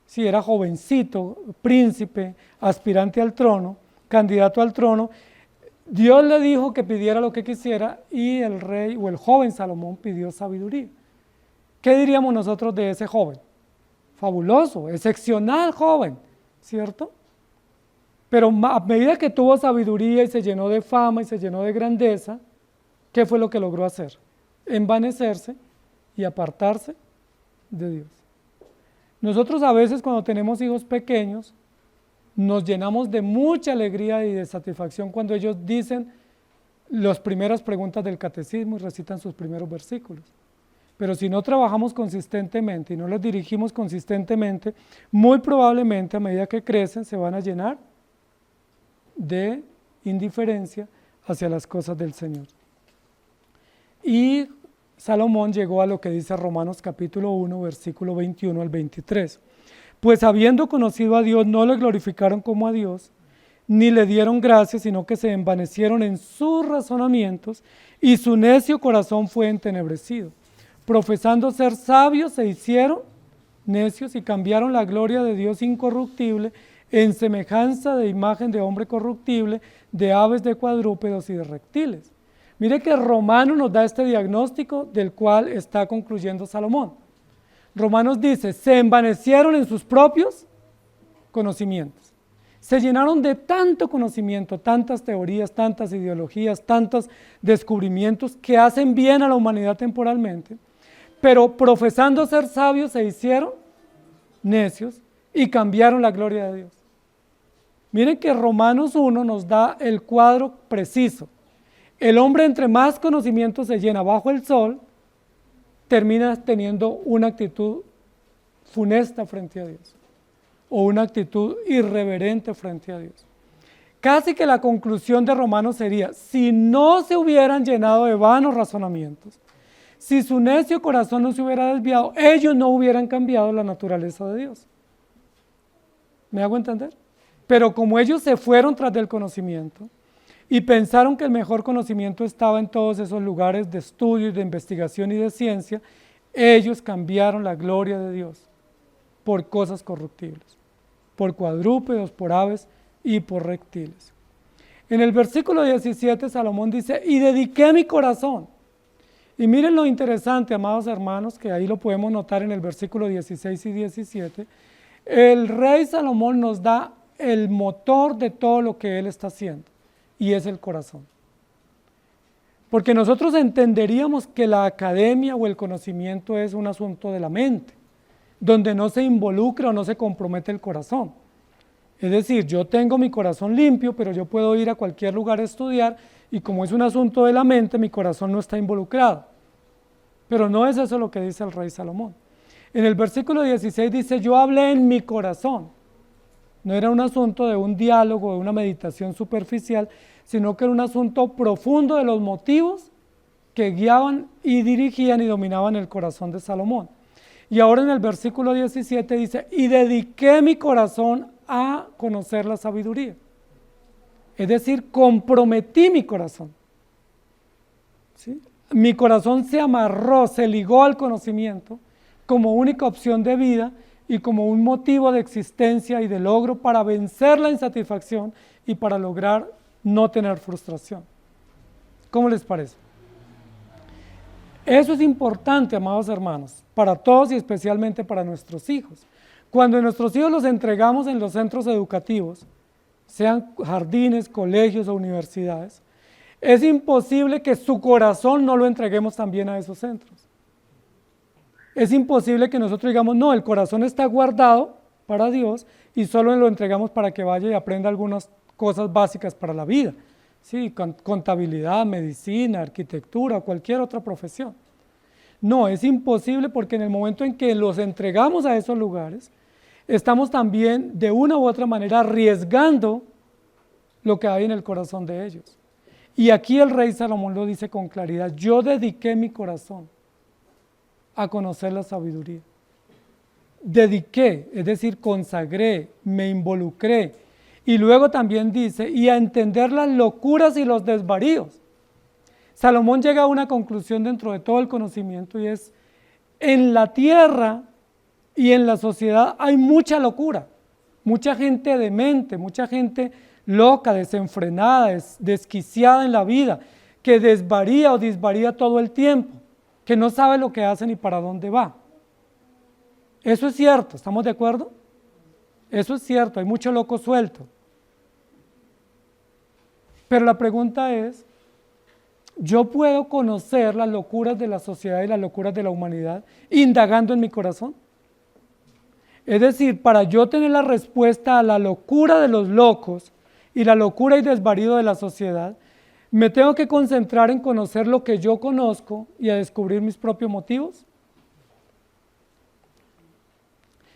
si era jovencito, príncipe, aspirante al trono, candidato al trono, Dios le dijo que pidiera lo que quisiera y el rey o el joven Salomón pidió sabiduría. ¿Qué diríamos nosotros de ese joven? Fabuloso, excepcional joven, ¿cierto? Pero a medida que tuvo sabiduría y se llenó de fama y se llenó de grandeza, ¿qué fue lo que logró hacer? Envanecerse y apartarse de Dios. Nosotros a veces cuando tenemos hijos pequeños, nos llenamos de mucha alegría y de satisfacción cuando ellos dicen las primeras preguntas del catecismo y recitan sus primeros versículos. Pero si no trabajamos consistentemente y no les dirigimos consistentemente, muy probablemente a medida que crecen se van a llenar de indiferencia hacia las cosas del Señor. Y Salomón llegó a lo que dice Romanos capítulo 1, versículo 21 al 23. Pues habiendo conocido a Dios, no le glorificaron como a Dios, ni le dieron gracias, sino que se envanecieron en sus razonamientos, y su necio corazón fue entenebrecido. Profesando ser sabios, se hicieron necios y cambiaron la gloria de Dios incorruptible en semejanza de imagen de hombre corruptible, de aves, de cuadrúpedos y de reptiles. Mire que Romanos nos da este diagnóstico del cual está concluyendo Salomón. Romanos dice, se envanecieron en sus propios conocimientos. Se llenaron de tanto conocimiento, tantas teorías, tantas ideologías, tantos descubrimientos que hacen bien a la humanidad temporalmente, pero profesando ser sabios se hicieron necios y cambiaron la gloria de Dios. Miren que Romanos 1 nos da el cuadro preciso. El hombre entre más conocimiento se llena bajo el sol, termina teniendo una actitud funesta frente a Dios o una actitud irreverente frente a Dios. Casi que la conclusión de Romanos sería, si no se hubieran llenado de vanos razonamientos, si su necio corazón no se hubiera desviado, ellos no hubieran cambiado la naturaleza de Dios. ¿Me hago entender? Pero como ellos se fueron tras del conocimiento y pensaron que el mejor conocimiento estaba en todos esos lugares de estudio y de investigación y de ciencia, ellos cambiaron la gloria de Dios por cosas corruptibles, por cuadrúpedos, por aves y por reptiles. En el versículo 17 Salomón dice, y dediqué mi corazón. Y miren lo interesante, amados hermanos, que ahí lo podemos notar en el versículo 16 y 17, el rey Salomón nos da el motor de todo lo que él está haciendo, y es el corazón. Porque nosotros entenderíamos que la academia o el conocimiento es un asunto de la mente, donde no se involucra o no se compromete el corazón. Es decir, yo tengo mi corazón limpio, pero yo puedo ir a cualquier lugar a estudiar y como es un asunto de la mente, mi corazón no está involucrado. Pero no es eso lo que dice el rey Salomón. En el versículo 16 dice, yo hablé en mi corazón. No era un asunto de un diálogo, de una meditación superficial, sino que era un asunto profundo de los motivos que guiaban y dirigían y dominaban el corazón de Salomón. Y ahora en el versículo 17 dice, y dediqué mi corazón a conocer la sabiduría. Es decir, comprometí mi corazón. ¿Sí? Mi corazón se amarró, se ligó al conocimiento como única opción de vida y como un motivo de existencia y de logro para vencer la insatisfacción y para lograr no tener frustración. ¿Cómo les parece? Eso es importante, amados hermanos, para todos y especialmente para nuestros hijos, Cuando nuestros hijos los entregamos en los centros educativos, sean jardines, colegios o universidades, es imposible que su corazón no lo entreguemos también a esos centros. Es imposible que nosotros digamos, no, el corazón está guardado para Dios y solo lo entregamos para que vaya y aprenda algunas cosas básicas para la vida. Sí, contabilidad, medicina, arquitectura, cualquier otra profesión. No, es imposible porque en el momento en que los entregamos a esos lugares, estamos también de una u otra manera arriesgando lo que hay en el corazón de ellos. Y aquí el rey Salomón lo dice con claridad, yo dediqué mi corazón a conocer la sabiduría. Dediqué, es decir, consagré, me involucré. Y luego también dice, y a entender las locuras y los desvaríos. Salomón llega a una conclusión dentro de todo el conocimiento y es, en la tierra y en la sociedad hay mucha locura, mucha gente demente, mucha gente loca, desenfrenada, desquiciada en la vida, que desvaría o disvaría todo el tiempo, que no sabe lo que hace ni para dónde va. Eso es cierto, ¿estamos de acuerdo? Eso es cierto, hay mucho loco suelto. Pero la pregunta es, ¿yo puedo conocer las locuras de la sociedad y las locuras de la humanidad indagando en mi corazón? Es decir, para yo tener la respuesta a la locura de los locos y la locura y desvarío de la sociedad, me tengo que concentrar en conocer lo que yo conozco y a descubrir mis propios motivos.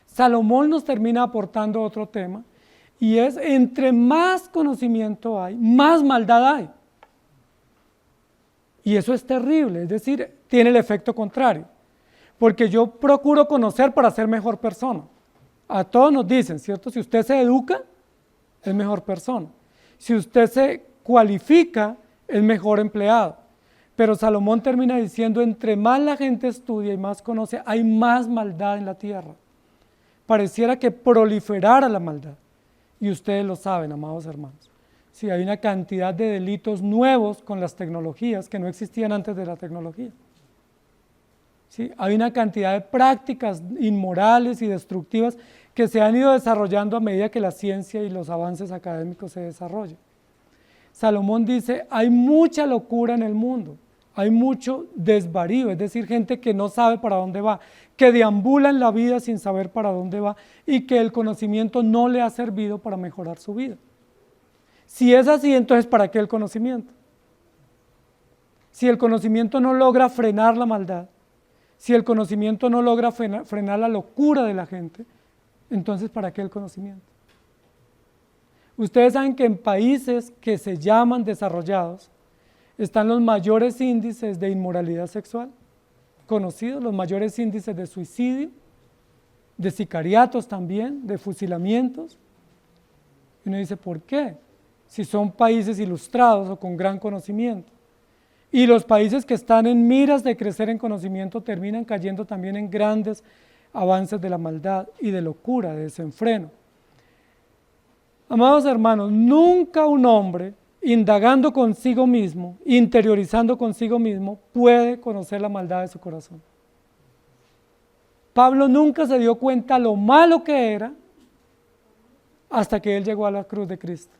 Salomón nos termina aportando otro tema y es, entre más conocimiento hay, más maldad hay. Y eso es terrible, es decir, tiene el efecto contrario, porque yo procuro conocer para ser mejor persona. A todos nos dicen, ¿cierto? Si usted se educa, es mejor persona. Si usted se cualifica, es mejor empleado. Pero Salomón termina diciendo, entre más la gente estudia y más conoce, hay más maldad en la tierra. Pareciera que proliferara la maldad. Y ustedes lo saben, amados hermanos. Sí, hay una cantidad de delitos nuevos con las tecnologías que no existían antes de la tecnología. ¿Sí? Hay una cantidad de prácticas inmorales y destructivas que se han ido desarrollando a medida que la ciencia y los avances académicos se desarrollan. Salomón dice, hay mucha locura en el mundo, hay mucho desvarío, es decir, gente que no sabe para dónde va, que deambula en la vida sin saber para dónde va y que el conocimiento no le ha servido para mejorar su vida. Si es así, entonces ¿para qué el conocimiento? Si el conocimiento no logra frenar la maldad, si el conocimiento no logra frenar la locura de la gente, entonces ¿para qué el conocimiento? Ustedes saben que en países que se llaman desarrollados están los mayores índices de inmoralidad sexual conocidos, los mayores índices de suicidio, de sicariatos también, de fusilamientos. Y uno dice, ¿por qué? Si son países ilustrados o con gran conocimiento. Y los países que están en miras de crecer en conocimiento terminan cayendo también en grandes avances de la maldad y de locura, de desenfreno. Amados hermanos, nunca un hombre, indagando consigo mismo, interiorizando consigo mismo, puede conocer la maldad de su corazón. Pablo nunca se dio cuenta lo malo que era hasta que él llegó a la cruz de Cristo.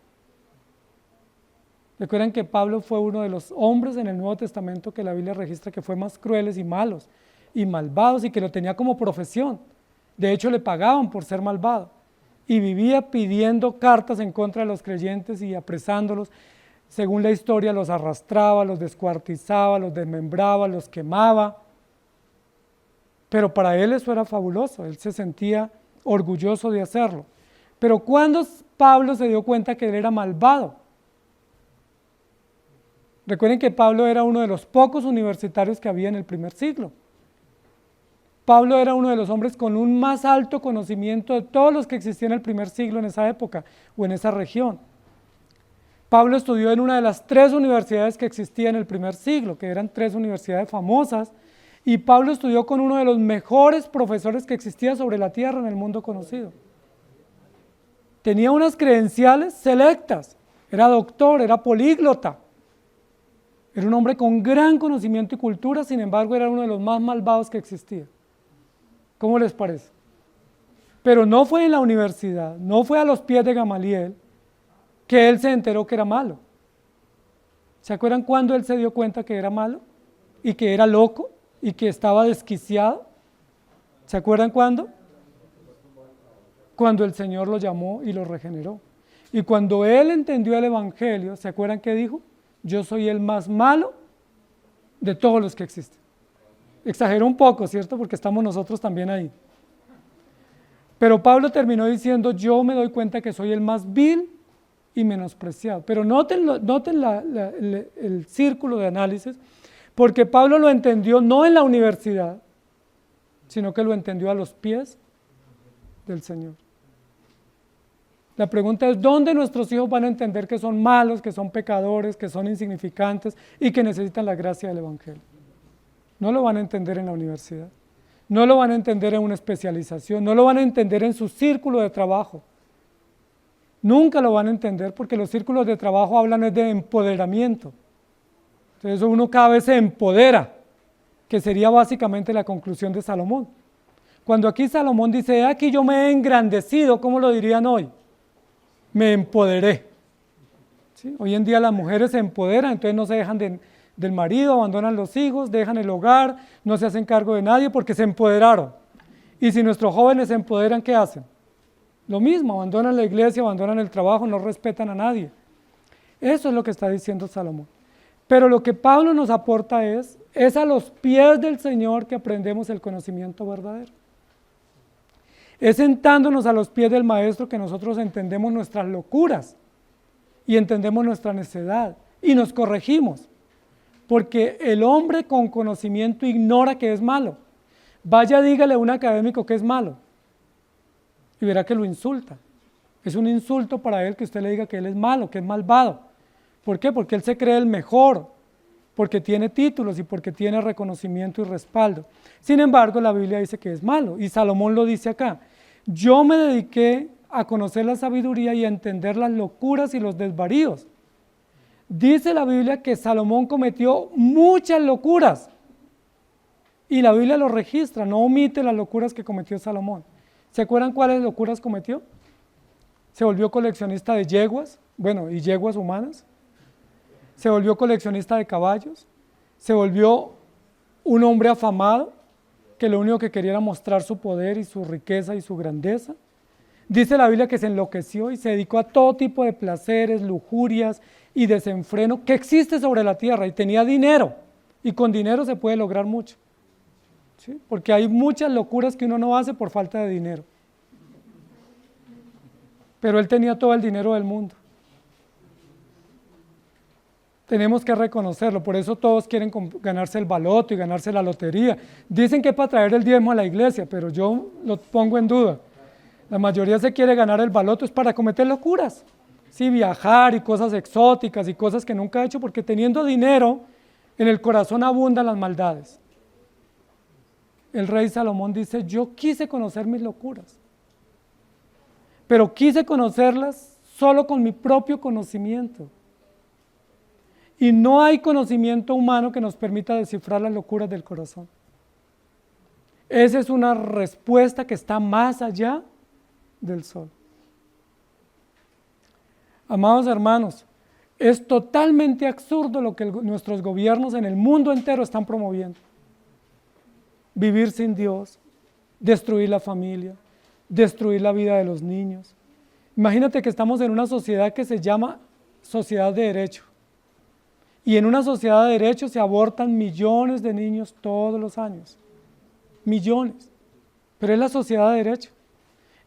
Recuerden que Pablo fue uno de los hombres en el Nuevo Testamento que la Biblia registra que fue más crueles y malos y malvados y que lo tenía como profesión. De hecho, le pagaban por ser malvado y vivía pidiendo cartas en contra de los creyentes y apresándolos. Según la historia, los arrastraba, los descuartizaba, los desmembraba, los quemaba. Pero para él eso era fabuloso, él se sentía orgulloso de hacerlo. Pero ¿cuándo Pablo se dio cuenta que él era malvado? Recuerden que Pablo era uno de los pocos universitarios que había en el primer siglo. Pablo era uno de los hombres con un más alto conocimiento de todos los que existían en el primer siglo en esa época o en esa región. Pablo estudió en una de las 3 universidades que existían en el primer siglo, que eran 3 universidades famosas, y Pablo estudió con uno de los mejores profesores que existía sobre la tierra en el mundo conocido. Tenía unas credenciales selectas, era doctor, era políglota. Era un hombre con gran conocimiento y cultura, sin embargo era uno de los más malvados que existía. ¿Cómo les parece? Pero no fue en la universidad, no fue a los pies de Gamaliel que él se enteró que era malo. ¿Se acuerdan cuándo él se dio cuenta que era malo? Y que era loco y que estaba desquiciado. ¿Se acuerdan cuándo? Cuando el Señor lo llamó y lo regeneró. Y cuando él entendió el Evangelio, ¿se acuerdan qué dijo? Yo soy el más malo de todos los que existen. Exageró un poco, ¿cierto? Porque estamos nosotros también ahí. Pero Pablo terminó diciendo, yo me doy cuenta que soy el más vil y menospreciado. Pero noten el círculo de análisis, porque Pablo lo entendió no en la universidad, sino que lo entendió a los pies del Señor. La pregunta es, ¿dónde nuestros hijos van a entender que son malos, que son pecadores, que son insignificantes y que necesitan la gracia del Evangelio? No lo van a entender en la universidad, no lo van a entender en una especialización, no lo van a entender en su círculo de trabajo. Nunca lo van a entender porque los círculos de trabajo hablan de empoderamiento. Entonces uno cada vez se empodera, que sería básicamente la conclusión de Salomón. Cuando aquí Salomón dice, aquí yo me he engrandecido, ¿cómo lo dirían hoy? Me empoderé. ¿Sí? Hoy en día las mujeres se empoderan, entonces no se dejan del marido, abandonan los hijos, dejan el hogar, no se hacen cargo de nadie porque se empoderaron. Y si nuestros jóvenes se empoderan, ¿qué hacen? Lo mismo, abandonan la iglesia, abandonan el trabajo, no respetan a nadie. Eso es lo que está diciendo Salomón. Pero lo que Pablo nos aporta es a los pies del Señor que aprendemos el conocimiento verdadero. Es sentándonos a los pies del Maestro que nosotros entendemos nuestras locuras y entendemos nuestra necedad y nos corregimos. Porque el hombre con conocimiento ignora que es malo. Vaya, dígale a un académico que es malo y verá que lo insulta. Es un insulto para él que usted le diga que él es malo, que es malvado. ¿Por qué? Porque él se cree el mejor, porque tiene títulos y porque tiene reconocimiento y respaldo. Sin embargo, la Biblia dice que es malo y Salomón lo dice acá. Yo me dediqué a conocer la sabiduría y a entender las locuras y los desvaríos. Dice la Biblia que Salomón cometió muchas locuras y la Biblia lo registra, no omite las locuras que cometió Salomón. ¿Se acuerdan cuáles locuras cometió? Se volvió coleccionista de yeguas, y yeguas humanas. Se volvió coleccionista de caballos. Se volvió un hombre afamado que lo único que quería era mostrar su poder y su riqueza y su grandeza. Dice la Biblia que se enloqueció y se dedicó a todo tipo de placeres, lujurias y desenfreno que existe sobre la tierra y tenía dinero y con dinero se puede lograr mucho. ¿Sí? Porque hay muchas locuras que uno no hace por falta de dinero. Pero él tenía todo el dinero del mundo. Tenemos que reconocerlo, por eso todos quieren ganarse el baloto y ganarse la lotería. Dicen que es para traer el diezmo a la iglesia, pero yo lo pongo en duda. La mayoría se quiere ganar el baloto, es para cometer locuras. Sí, viajar y cosas exóticas y cosas que nunca ha hecho, porque teniendo dinero, en el corazón abundan las maldades. El rey Salomón dice, yo quise conocer mis locuras, pero quise conocerlas solo con mi propio conocimiento. Y no hay conocimiento humano que nos permita descifrar las locuras del corazón. Esa es una respuesta que está más allá del sol. Amados hermanos, es totalmente absurdo lo que nuestros gobiernos en el mundo entero están promoviendo. Vivir sin Dios, destruir la familia, destruir la vida de los niños. Imagínate que estamos en una sociedad que se llama sociedad de derecho. Y en una sociedad de derecho se abortan millones de niños todos los años. Millones. Pero es la sociedad de derecho.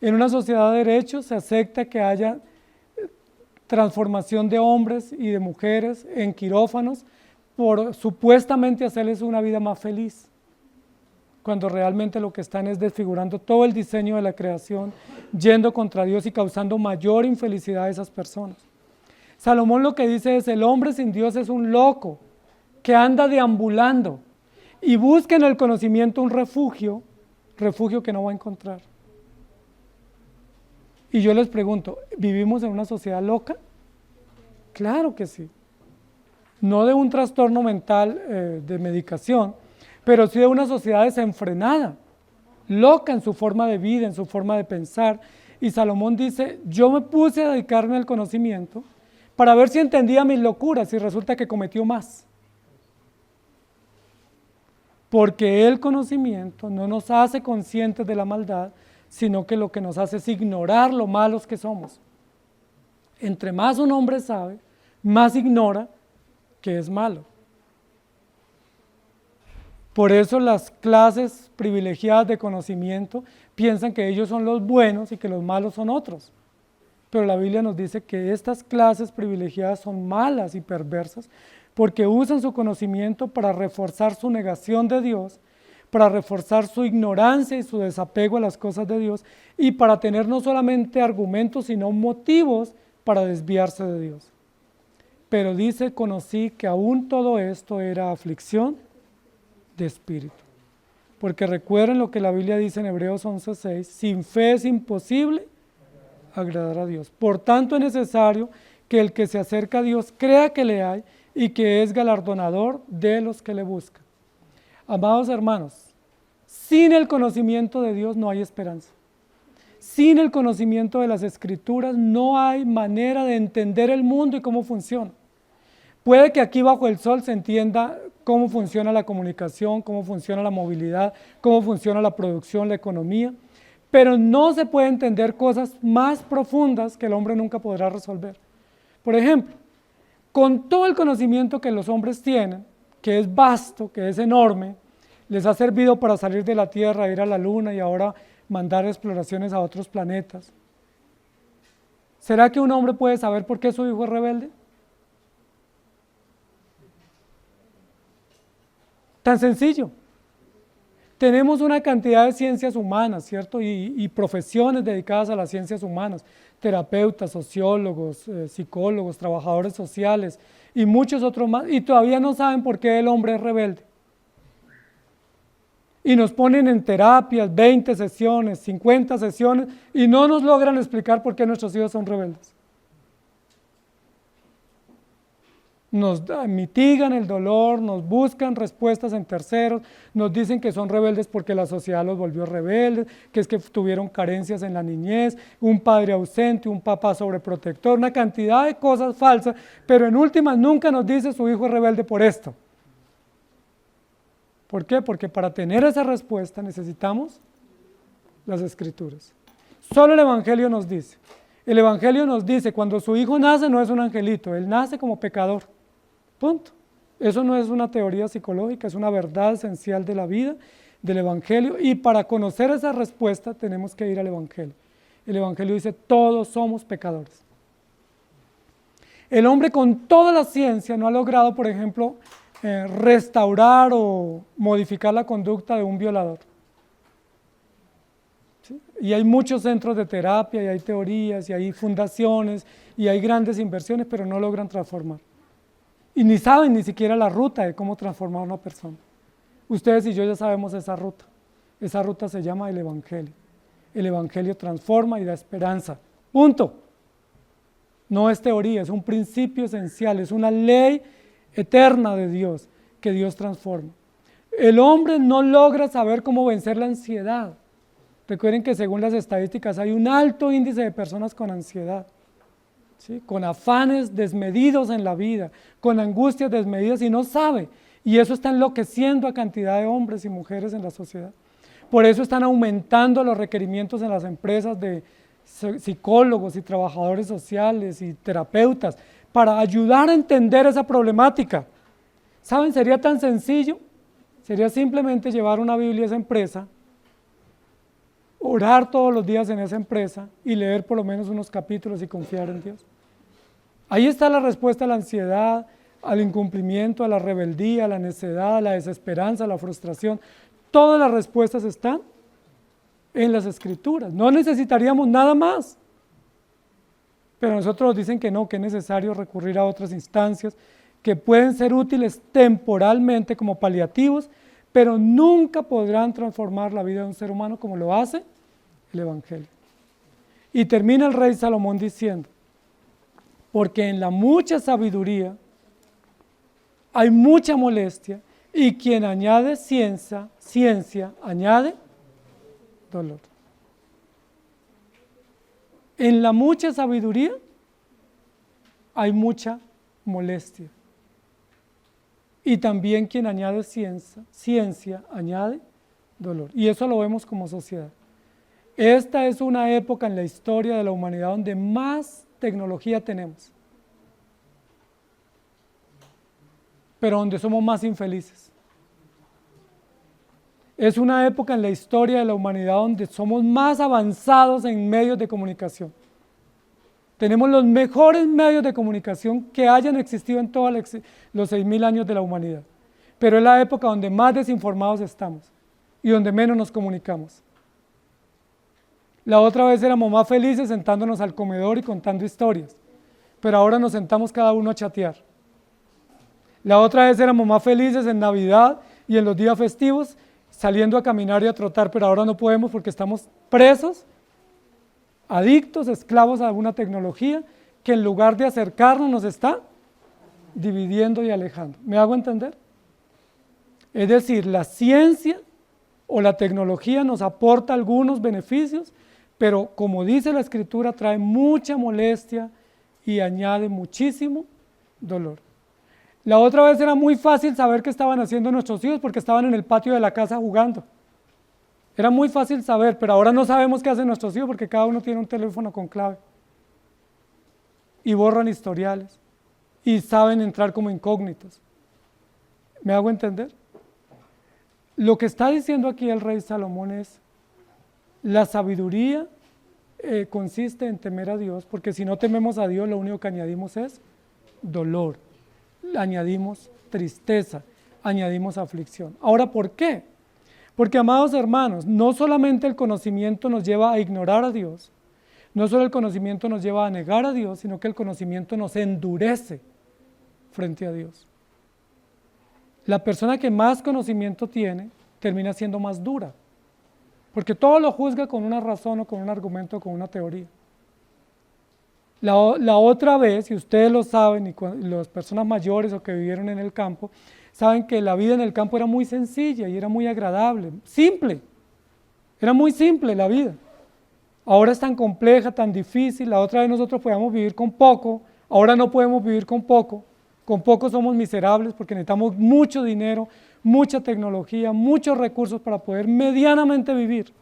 En una sociedad de derecho se acepta que haya transformación de hombres y de mujeres en quirófanos por supuestamente hacerles una vida más feliz, cuando realmente lo que están es desfigurando todo el diseño de la creación, yendo contra Dios y causando mayor infelicidad a esas personas. Salomón lo que dice es, el hombre sin Dios es un loco que anda deambulando y busca en el conocimiento un refugio que no va a encontrar. Y yo les pregunto, ¿vivimos en una sociedad loca? Claro que sí. No de un trastorno mental de medicación, pero sí de una sociedad desenfrenada. loca en su forma de vida, en su forma de pensar. Y Salomón dice, yo me puse a dedicarme al conocimiento para ver si entendía mis locuras y resulta que cometió más. Porque el conocimiento no nos hace conscientes de la maldad, sino que lo que nos hace es ignorar lo malos que somos. Entre más un hombre sabe, más ignora que es malo. Por eso las clases privilegiadas de conocimiento piensan que ellos son los buenos y que los malos son otros. Pero la Biblia nos dice que estas clases privilegiadas son malas y perversas porque usan su conocimiento para reforzar su negación de Dios, para reforzar su ignorancia y su desapego a las cosas de Dios y para tener no solamente argumentos sino motivos para desviarse de Dios. Pero dice, conocí que aún todo esto era aflicción de espíritu. Porque recuerden lo que la Biblia dice en Hebreos 11:6, sin fe es imposible agradar a Dios. Por tanto es necesario que el que se acerca a Dios crea que le hay y que es galardonador de los que le buscan. Amados hermanos, sin el conocimiento de Dios no hay esperanza. Sin el conocimiento de las Escrituras no hay manera de entender el mundo y cómo funciona. Puede que aquí bajo el sol se entienda cómo funciona la comunicación, cómo funciona la movilidad, cómo funciona la producción, la economía, pero no se puede entender cosas más profundas que el hombre nunca podrá resolver. Por ejemplo, con todo el conocimiento que los hombres tienen, que es vasto, que es enorme, les ha servido para salir de la Tierra, ir a la Luna y ahora mandar exploraciones a otros planetas. ¿Será que un hombre puede saber por qué su hijo es rebelde? Tan sencillo. Tenemos una cantidad de ciencias humanas, ¿cierto? Y profesiones dedicadas a las ciencias humanas, terapeutas, sociólogos, psicólogos, trabajadores sociales y muchos otros más, y todavía no saben por qué el hombre es rebelde. Y nos ponen en terapias 20 sesiones, 50 sesiones, y no nos logran explicar por qué nuestros hijos son rebeldes. Nos mitigan el dolor, nos buscan respuestas en terceros, nos dicen que son rebeldes porque la sociedad los volvió rebeldes, que es que tuvieron carencias en la niñez, un padre ausente, un papá sobreprotector, una cantidad de cosas falsas, pero en últimas nunca nos dice su hijo es rebelde por esto. ¿Por qué? Porque para tener esa respuesta necesitamos las Escrituras. Solo el Evangelio nos dice. El Evangelio nos dice, cuando su hijo nace no es un angelito, él nace como pecador. Punto. Eso no es una teoría psicológica, es una verdad esencial de la vida, del Evangelio, y para conocer esa respuesta tenemos que ir al Evangelio. El Evangelio dice, todos somos pecadores. El hombre con toda la ciencia no ha logrado, por ejemplo, restaurar o modificar la conducta de un violador. ¿Sí? Y hay muchos centros de terapia, y hay teorías, y hay fundaciones, y hay grandes inversiones, pero no logran transformar. Y ni saben ni siquiera la ruta de cómo transformar a una persona. Ustedes y yo ya sabemos esa ruta. Esa ruta se llama el Evangelio. El Evangelio transforma y da esperanza. Punto. No es teoría, es un principio esencial, es una ley eterna de Dios que Dios transforma. El hombre no logra saber cómo vencer la ansiedad. Recuerden que según las estadísticas hay un alto índice de personas con ansiedad. ¿Sí? Con afanes desmedidos en la vida, con angustias desmedidas y no sabe. Y eso está enloqueciendo a cantidad de hombres y mujeres en la sociedad. Por eso están aumentando los requerimientos en las empresas de psicólogos y trabajadores sociales y terapeutas para ayudar a entender esa problemática. ¿Saben? Sería tan sencillo, sería simplemente llevar una Biblia a esa empresa, orar todos los días en esa empresa y leer por lo menos unos capítulos y confiar en Dios. Ahí está la respuesta a la ansiedad, al incumplimiento, a la rebeldía, a la necedad, a la desesperanza, a la frustración. Todas las respuestas están en las Escrituras. No necesitaríamos nada más. Pero nosotros nos dicen que no, que es necesario recurrir a otras instancias que pueden ser útiles temporalmente como paliativos, pero nunca podrán transformar la vida de un ser humano como lo hace el Evangelio. Y termina el rey Salomón diciendo, porque en la mucha sabiduría hay mucha molestia, y quien añade ciencia añade dolor. En la mucha sabiduría hay mucha molestia. Y también quien añade ciencia añade dolor. Y eso lo vemos como sociedad. Esta es una época en la historia de la humanidad donde más tecnología tenemos, pero donde somos más infelices. Es una época en la historia de la humanidad donde somos más avanzados en medios de comunicación. Tenemos los mejores medios de comunicación que hayan existido en todos los 6.000 años de la humanidad. Pero es la época donde más desinformados estamos y donde menos nos comunicamos. La otra vez éramos más felices sentándonos al comedor y contando historias, pero ahora nos sentamos cada uno a chatear. La otra vez éramos más felices en Navidad y en los días festivos saliendo a caminar y a trotar, pero ahora no podemos porque estamos presos, adictos, esclavos a alguna tecnología que en lugar de acercarnos nos está dividiendo y alejando. ¿Me hago entender? Es decir, la ciencia o la tecnología nos aporta algunos beneficios, pero como dice la Escritura, trae mucha molestia y añade muchísimo dolor. La otra vez era muy fácil saber qué estaban haciendo nuestros hijos porque estaban en el patio de la casa jugando. Era muy fácil saber, pero ahora no sabemos qué hacen nuestros hijos porque cada uno tiene un teléfono con clave. Y borran historiales. Y saben entrar como incógnitos. ¿Me hago entender? Lo que está diciendo aquí el rey Salomón es, la sabiduría consiste en temer a Dios, porque si no tememos a Dios, lo único que añadimos es dolor. Añadimos tristeza, añadimos aflicción. Ahora, ¿por qué? Porque, amados hermanos, no solamente el conocimiento nos lleva a ignorar a Dios, no solo el conocimiento nos lleva a negar a Dios, sino que el conocimiento nos endurece frente a Dios. La persona que más conocimiento tiene termina siendo más dura, porque todo lo juzga con una razón o con un argumento o con una teoría. La otra vez, y ustedes lo saben, y las personas mayores o que vivieron en el campo, saben que la vida en el campo era muy sencilla y era muy agradable, simple, era muy simple la vida. Ahora es tan compleja, tan difícil. La otra vez nosotros podíamos vivir con poco, ahora no podemos vivir con poco somos miserables porque necesitamos mucho dinero, mucha tecnología, muchos recursos para poder medianamente vivir.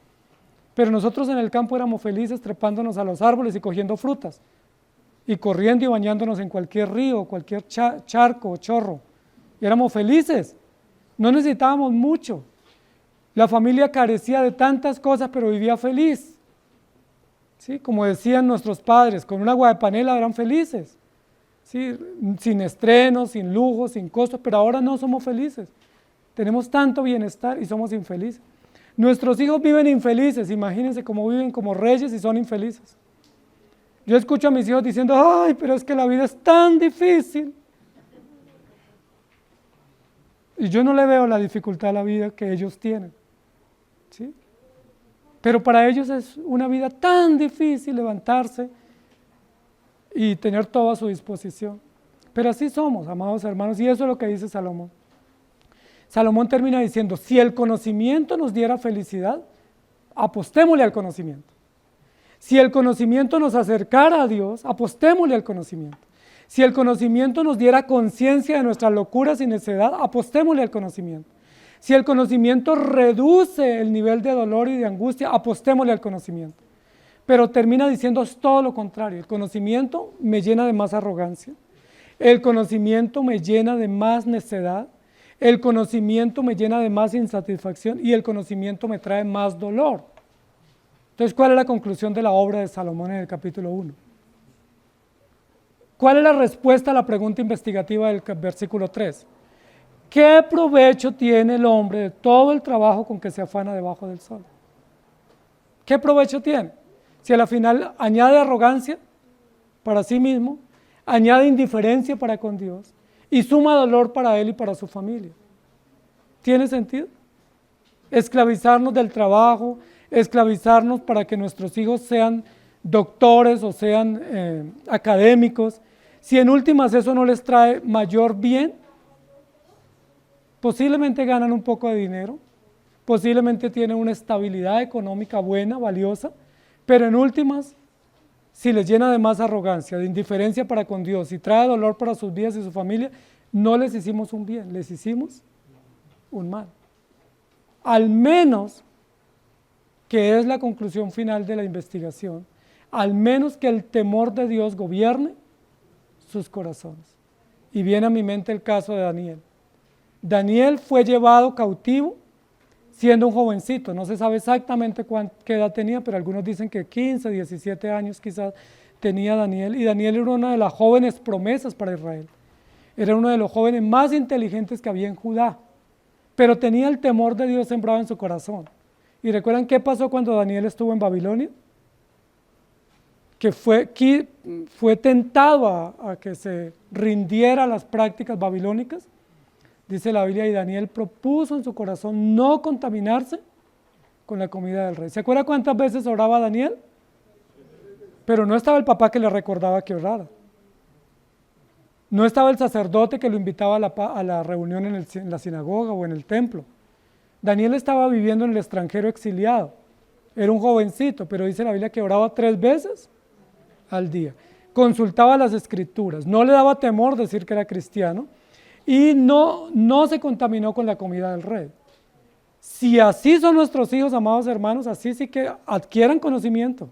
Pero nosotros en el campo éramos felices trepándonos a los árboles y cogiendo frutas, y corriendo y bañándonos en cualquier río, cualquier charco o chorro. Y éramos felices, no necesitábamos mucho. La familia carecía de tantas cosas, pero vivía feliz. ¿Sí? Como decían nuestros padres, con un agua de panela eran felices. ¿Sí? Sin estrenos, sin lujos, sin costos, pero ahora no somos felices. Tenemos tanto bienestar y somos infelices. Nuestros hijos viven infelices, imagínense cómo viven como reyes y son infelices. Yo escucho a mis hijos diciendo, ay, pero es que la vida es tan difícil. Y yo no le veo la dificultad a la vida que ellos tienen. ¿Sí? Pero para ellos es una vida tan difícil levantarse y tener todo a su disposición. Pero así somos, amados hermanos, y eso es lo que dice Salomón. Salomón termina diciendo, si el conocimiento nos diera felicidad, apostémosle al conocimiento. Si el conocimiento nos acercara a Dios, apostémosle al conocimiento. Si el conocimiento nos diera conciencia de nuestras locuras y necedad, apostémosle al conocimiento. Si el conocimiento reduce el nivel de dolor y de angustia, apostémosle al conocimiento. Pero termina diciendo todo lo contrario. El conocimiento me llena de más arrogancia. El conocimiento me llena de más necedad. El conocimiento me llena de más insatisfacción y el conocimiento me trae más dolor. Entonces, ¿cuál es la conclusión de la obra de Salomón en el capítulo 1? ¿Cuál es la respuesta a la pregunta investigativa del versículo 3? ¿Qué provecho tiene el hombre de todo el trabajo con que se afana debajo del sol? ¿Qué provecho tiene? Si a la final añade arrogancia para sí mismo, añade indiferencia para con Dios y suma dolor para él y para su familia. ¿Tiene sentido? Esclavizarnos del trabajo, esclavizarnos para que nuestros hijos sean doctores o sean académicos, si en últimas eso no les trae mayor bien, posiblemente ganan un poco de dinero, posiblemente tiene una estabilidad económica buena, valiosa, pero en últimas, si les llena de más arrogancia, de indiferencia para con Dios y trae dolor para sus vidas y su familia, no les hicimos un bien, les hicimos un mal. Al menos, que es la conclusión final de la investigación, al menos que el temor de Dios gobierne sus corazones. Y viene a mi mente el caso de Daniel. Daniel fue llevado cautivo siendo un jovencito, no se sabe exactamente qué edad tenía, pero algunos dicen que 15, 17 años quizás tenía Daniel, y Daniel era una de las jóvenes promesas para Israel. Era uno de los jóvenes más inteligentes que había en Judá, pero tenía el temor de Dios sembrado en su corazón. ¿Y recuerdan qué pasó cuando Daniel estuvo en Babilonia? Que fue tentado a que se rindiera a las prácticas babilónicas. Dice la Biblia, y Daniel propuso en su corazón no contaminarse con la comida del rey. ¿Se acuerda cuántas veces oraba Daniel? Pero no estaba el papá que le recordaba que orara. No estaba el sacerdote que lo invitaba a la reunión en la sinagoga o en el templo. Daniel estaba viviendo en el extranjero exiliado. Era un jovencito, pero dice la Biblia que oraba 3 veces al día. Consultaba las escrituras, no le daba temor decir que era cristiano y no se contaminó con la comida del rey. Si así son nuestros hijos, amados hermanos, así sí que adquieran conocimiento.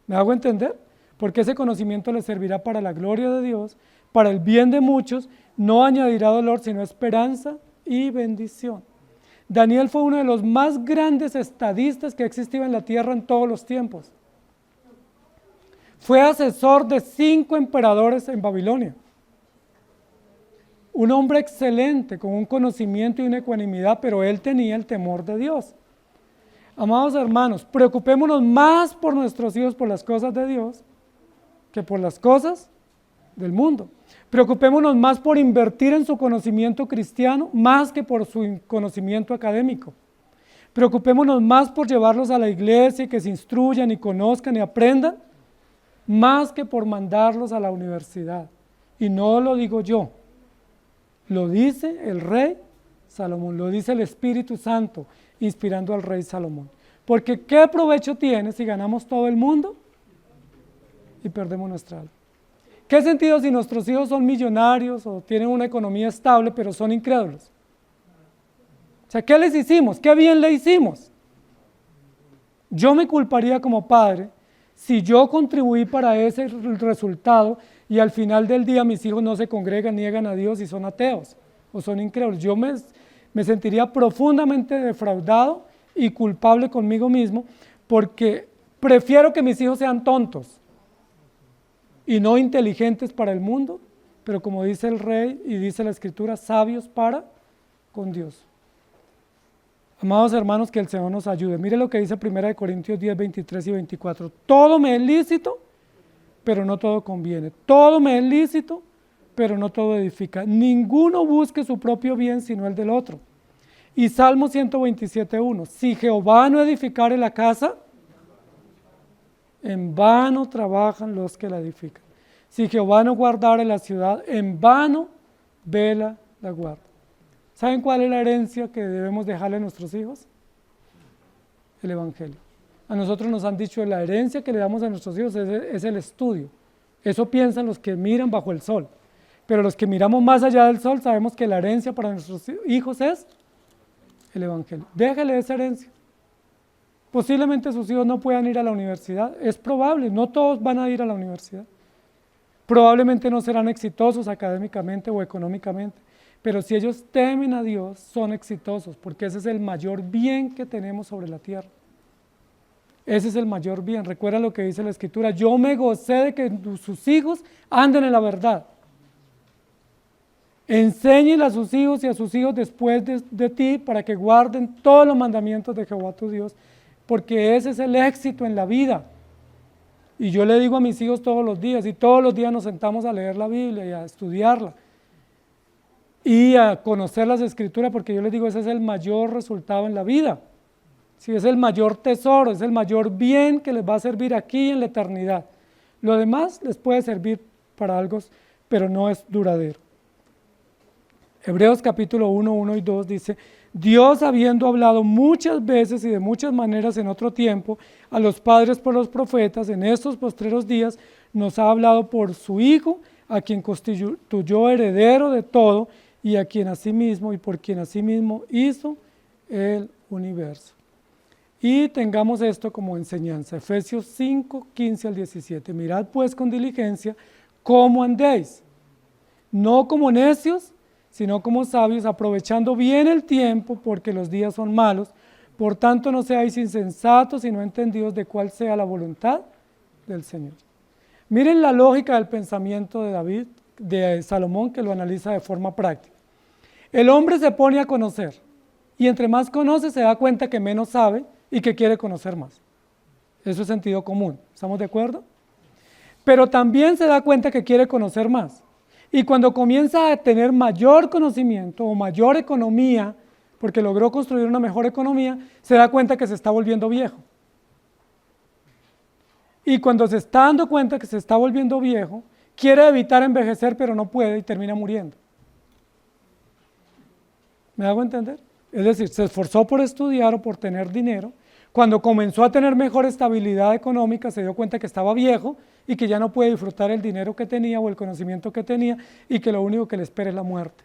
¿Me hago entender? Porque ese conocimiento les servirá para la gloria de Dios, para el bien de muchos, no añadirá dolor, sino esperanza y bendición. Daniel fue uno de los más grandes estadistas que existió en la tierra en todos los tiempos. Fue asesor de 5 emperadores en Babilonia. Un hombre excelente, con un conocimiento y una ecuanimidad, pero él tenía el temor de Dios. Amados hermanos, preocupémonos más por nuestros hijos, por las cosas de Dios, que por las cosas del mundo. Preocupémonos más por invertir en su conocimiento cristiano, más que por su conocimiento académico. Preocupémonos más por llevarlos a la iglesia y que se instruyan y conozcan y aprendan, más que por mandarlos a la universidad. Y no lo digo yo, lo dice el rey Salomón, lo dice el Espíritu Santo, inspirando al rey Salomón. Porque ¿qué provecho tiene si ganamos todo el mundo y perdemos nuestra alma? ¿Qué sentido si nuestros hijos son millonarios o tienen una economía estable, pero son incrédulos? O sea, ¿qué les hicimos? ¿Qué bien le hicimos? Yo me culparía como padre si yo contribuí para ese resultado y al final del día mis hijos no se congregan, niegan a Dios y son ateos o son incrédulos. Yo me sentiría profundamente defraudado y culpable conmigo mismo porque prefiero que mis hijos sean tontos y no inteligentes para el mundo, pero como dice el rey y dice la escritura, sabios para con Dios. Amados hermanos, que el Señor nos ayude. Mire lo que dice 1 Corintios 10, 23 y 24. Todo me es lícito, pero no todo conviene. Todo me es lícito, pero no todo edifica. Ninguno busque su propio bien, sino el del otro. Y Salmo 127, 1. Si Jehová no edificare la casa, en vano trabajan los que la edifican. Si Jehová no guardare la ciudad, en vano vela la guarda. ¿Saben cuál es la herencia que debemos dejarle a nuestros hijos? El Evangelio. A nosotros nos han dicho que la herencia que le damos a nuestros hijos es el estudio. Eso piensan los que miran bajo el sol. Pero los que miramos más allá del sol sabemos que la herencia para nuestros hijos es el Evangelio. Déjale esa herencia. Posiblemente sus hijos no puedan ir a la universidad. Es probable, no todos van a ir a la universidad. Probablemente no serán exitosos académicamente o económicamente. Pero si ellos temen a Dios, son exitosos, porque ese es el mayor bien que tenemos sobre la tierra. Ese es el mayor bien. Recuerda lo que dice la Escritura, yo me gocé de que sus hijos anden en la verdad. Enséñenle a sus hijos y a sus hijos después de ti para que guarden todos los mandamientos de Jehová tu Dios, porque ese es el éxito en la vida. Y yo le digo a mis hijos todos los días, y todos los días nos sentamos a leer la Biblia y a estudiarla y a conocer las Escrituras, porque yo les digo, ese es el mayor resultado en la vida. Sí, es el mayor tesoro, es el mayor bien que les va a servir aquí en la eternidad. Lo demás les puede servir para algo, pero no es duradero. Hebreos capítulo 1, 1 y 2 dice: Dios, habiendo hablado muchas veces y de muchas maneras en otro tiempo a los padres por los profetas, en estos postreros días nos ha hablado por su Hijo, a quien constituyó heredero de todo y a quien asimismo y por quien asimismo hizo el universo. Y tengamos esto como enseñanza. Efesios 5, 15 al 17. Mirad pues con diligencia cómo andéis, no como necios, sino como sabios, aprovechando bien el tiempo, porque los días son malos. Por tanto, no seáis insensatos, sino entendidos de cuál sea la voluntad del Señor. Miren la lógica del pensamiento de Salomón, que lo analiza de forma práctica. El hombre se pone a conocer, y entre más conoce se da cuenta que menos sabe y que quiere conocer más. Eso es sentido común, ¿estamos de acuerdo? Pero también se da cuenta que quiere conocer más. Y cuando comienza a tener mayor conocimiento o mayor economía, porque logró construir una mejor economía, se da cuenta que se está volviendo viejo. Y cuando se está dando cuenta que se está volviendo viejo, quiere evitar envejecer, pero no puede y termina muriendo. ¿Me hago entender? Es decir, se esforzó por estudiar o por tener dinero. Cuando comenzó a tener mejor estabilidad económica, se dio cuenta que estaba viejo y que ya no puede disfrutar el dinero que tenía o el conocimiento que tenía y que lo único que le espera es la muerte.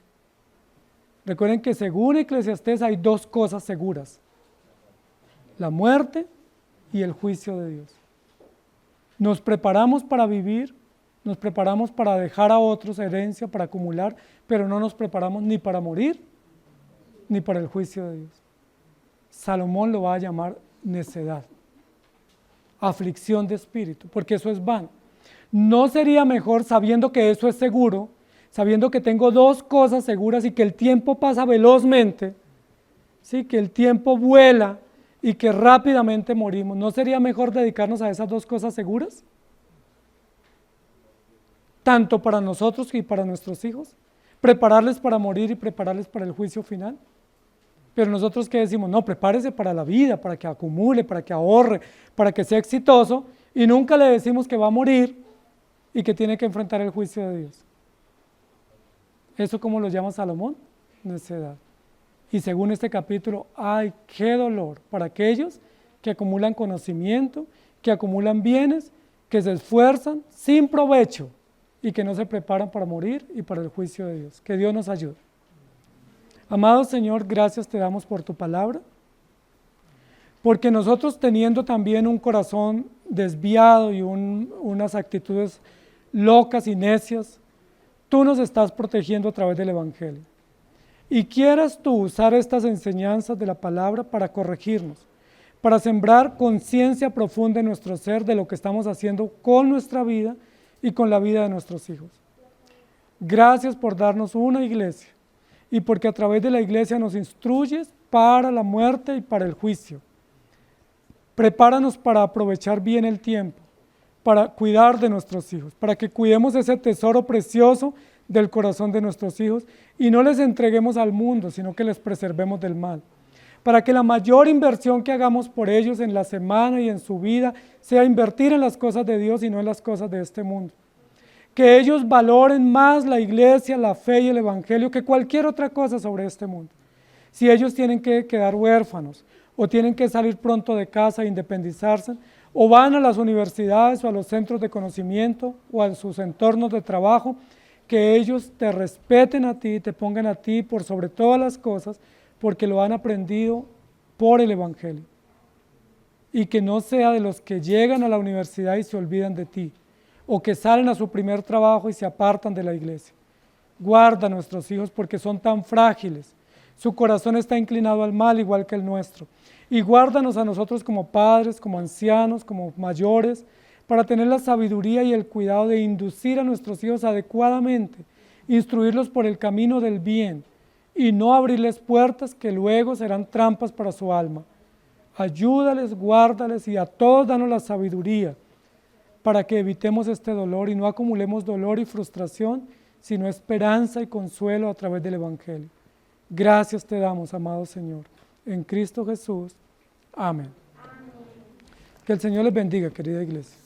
Recuerden que según Eclesiastés hay dos cosas seguras: la muerte y el juicio de Dios. Nos preparamos para vivir, nos preparamos para dejar a otros herencia, para acumular, pero no nos preparamos ni para morir ni para el juicio de Dios. Salomón lo va a llamar necedad, aflicción de espíritu, porque eso es vano. ¿No sería mejor, sabiendo que eso es seguro, sabiendo que tengo dos cosas seguras y que el tiempo pasa velozmente, ¿sí? Que el tiempo vuela y que rápidamente morimos, ¿no sería mejor dedicarnos a esas dos cosas seguras? Tanto para nosotros y para nuestros hijos, prepararles para morir y prepararles para el juicio final. Pero nosotros, ¿qué decimos? No, prepárese para la vida, para que acumule, para que ahorre, para que sea exitoso, y nunca le decimos que va a morir y que tiene que enfrentar el juicio de Dios. ¿Eso cómo lo llama Salomón? Necedad. Y según este capítulo, ¡ay, qué dolor para aquellos que acumulan conocimiento, que acumulan bienes, que se esfuerzan sin provecho y que no se preparan para morir y para el juicio de Dios! Que Dios nos ayude. Amado Señor, gracias te damos por tu palabra, porque nosotros, teniendo también un corazón desviado y unas actitudes locas y necias, tú nos estás protegiendo a través del Evangelio. Y quieras tú usar estas enseñanzas de la palabra para corregirnos, para sembrar conciencia profunda en nuestro ser de lo que estamos haciendo con nuestra vida y con la vida de nuestros hijos. Gracias por darnos una iglesia y porque a través de la iglesia nos instruyes para la muerte y para el juicio. Prepáranos para aprovechar bien el tiempo, para cuidar de nuestros hijos, para que cuidemos ese tesoro precioso del corazón de nuestros hijos y no les entreguemos al mundo, sino que les preservemos del mal. Para que la mayor inversión que hagamos por ellos en la semana y en su vida sea invertir en las cosas de Dios y no en las cosas de este mundo. Que ellos valoren más la iglesia, la fe y el evangelio que cualquier otra cosa sobre este mundo. Si ellos tienen que quedar huérfanos o tienen que salir pronto de casa e independizarse, o van a las universidades o a los centros de conocimiento o a sus entornos de trabajo, que ellos te respeten a ti, te pongan a ti por sobre todas las cosas, porque lo han aprendido por el evangelio. Y que no sea de los que llegan a la universidad y se olvidan de ti, o que salen a su primer trabajo y se apartan de la iglesia. Guarda a nuestros hijos porque son tan frágiles, su corazón está inclinado al mal igual que el nuestro. Y guárdanos a nosotros como padres, como ancianos, como mayores, para tener la sabiduría y el cuidado de inducir a nuestros hijos adecuadamente, instruirlos por el camino del bien y no abrirles puertas que luego serán trampas para su alma. Ayúdales, guárdales y a todos danos la sabiduría para que evitemos este dolor y no acumulemos dolor y frustración, sino esperanza y consuelo a través del evangelio. Gracias te damos, amado Señor, en Cristo Jesús. Amén. Que el Señor les bendiga, querida iglesia.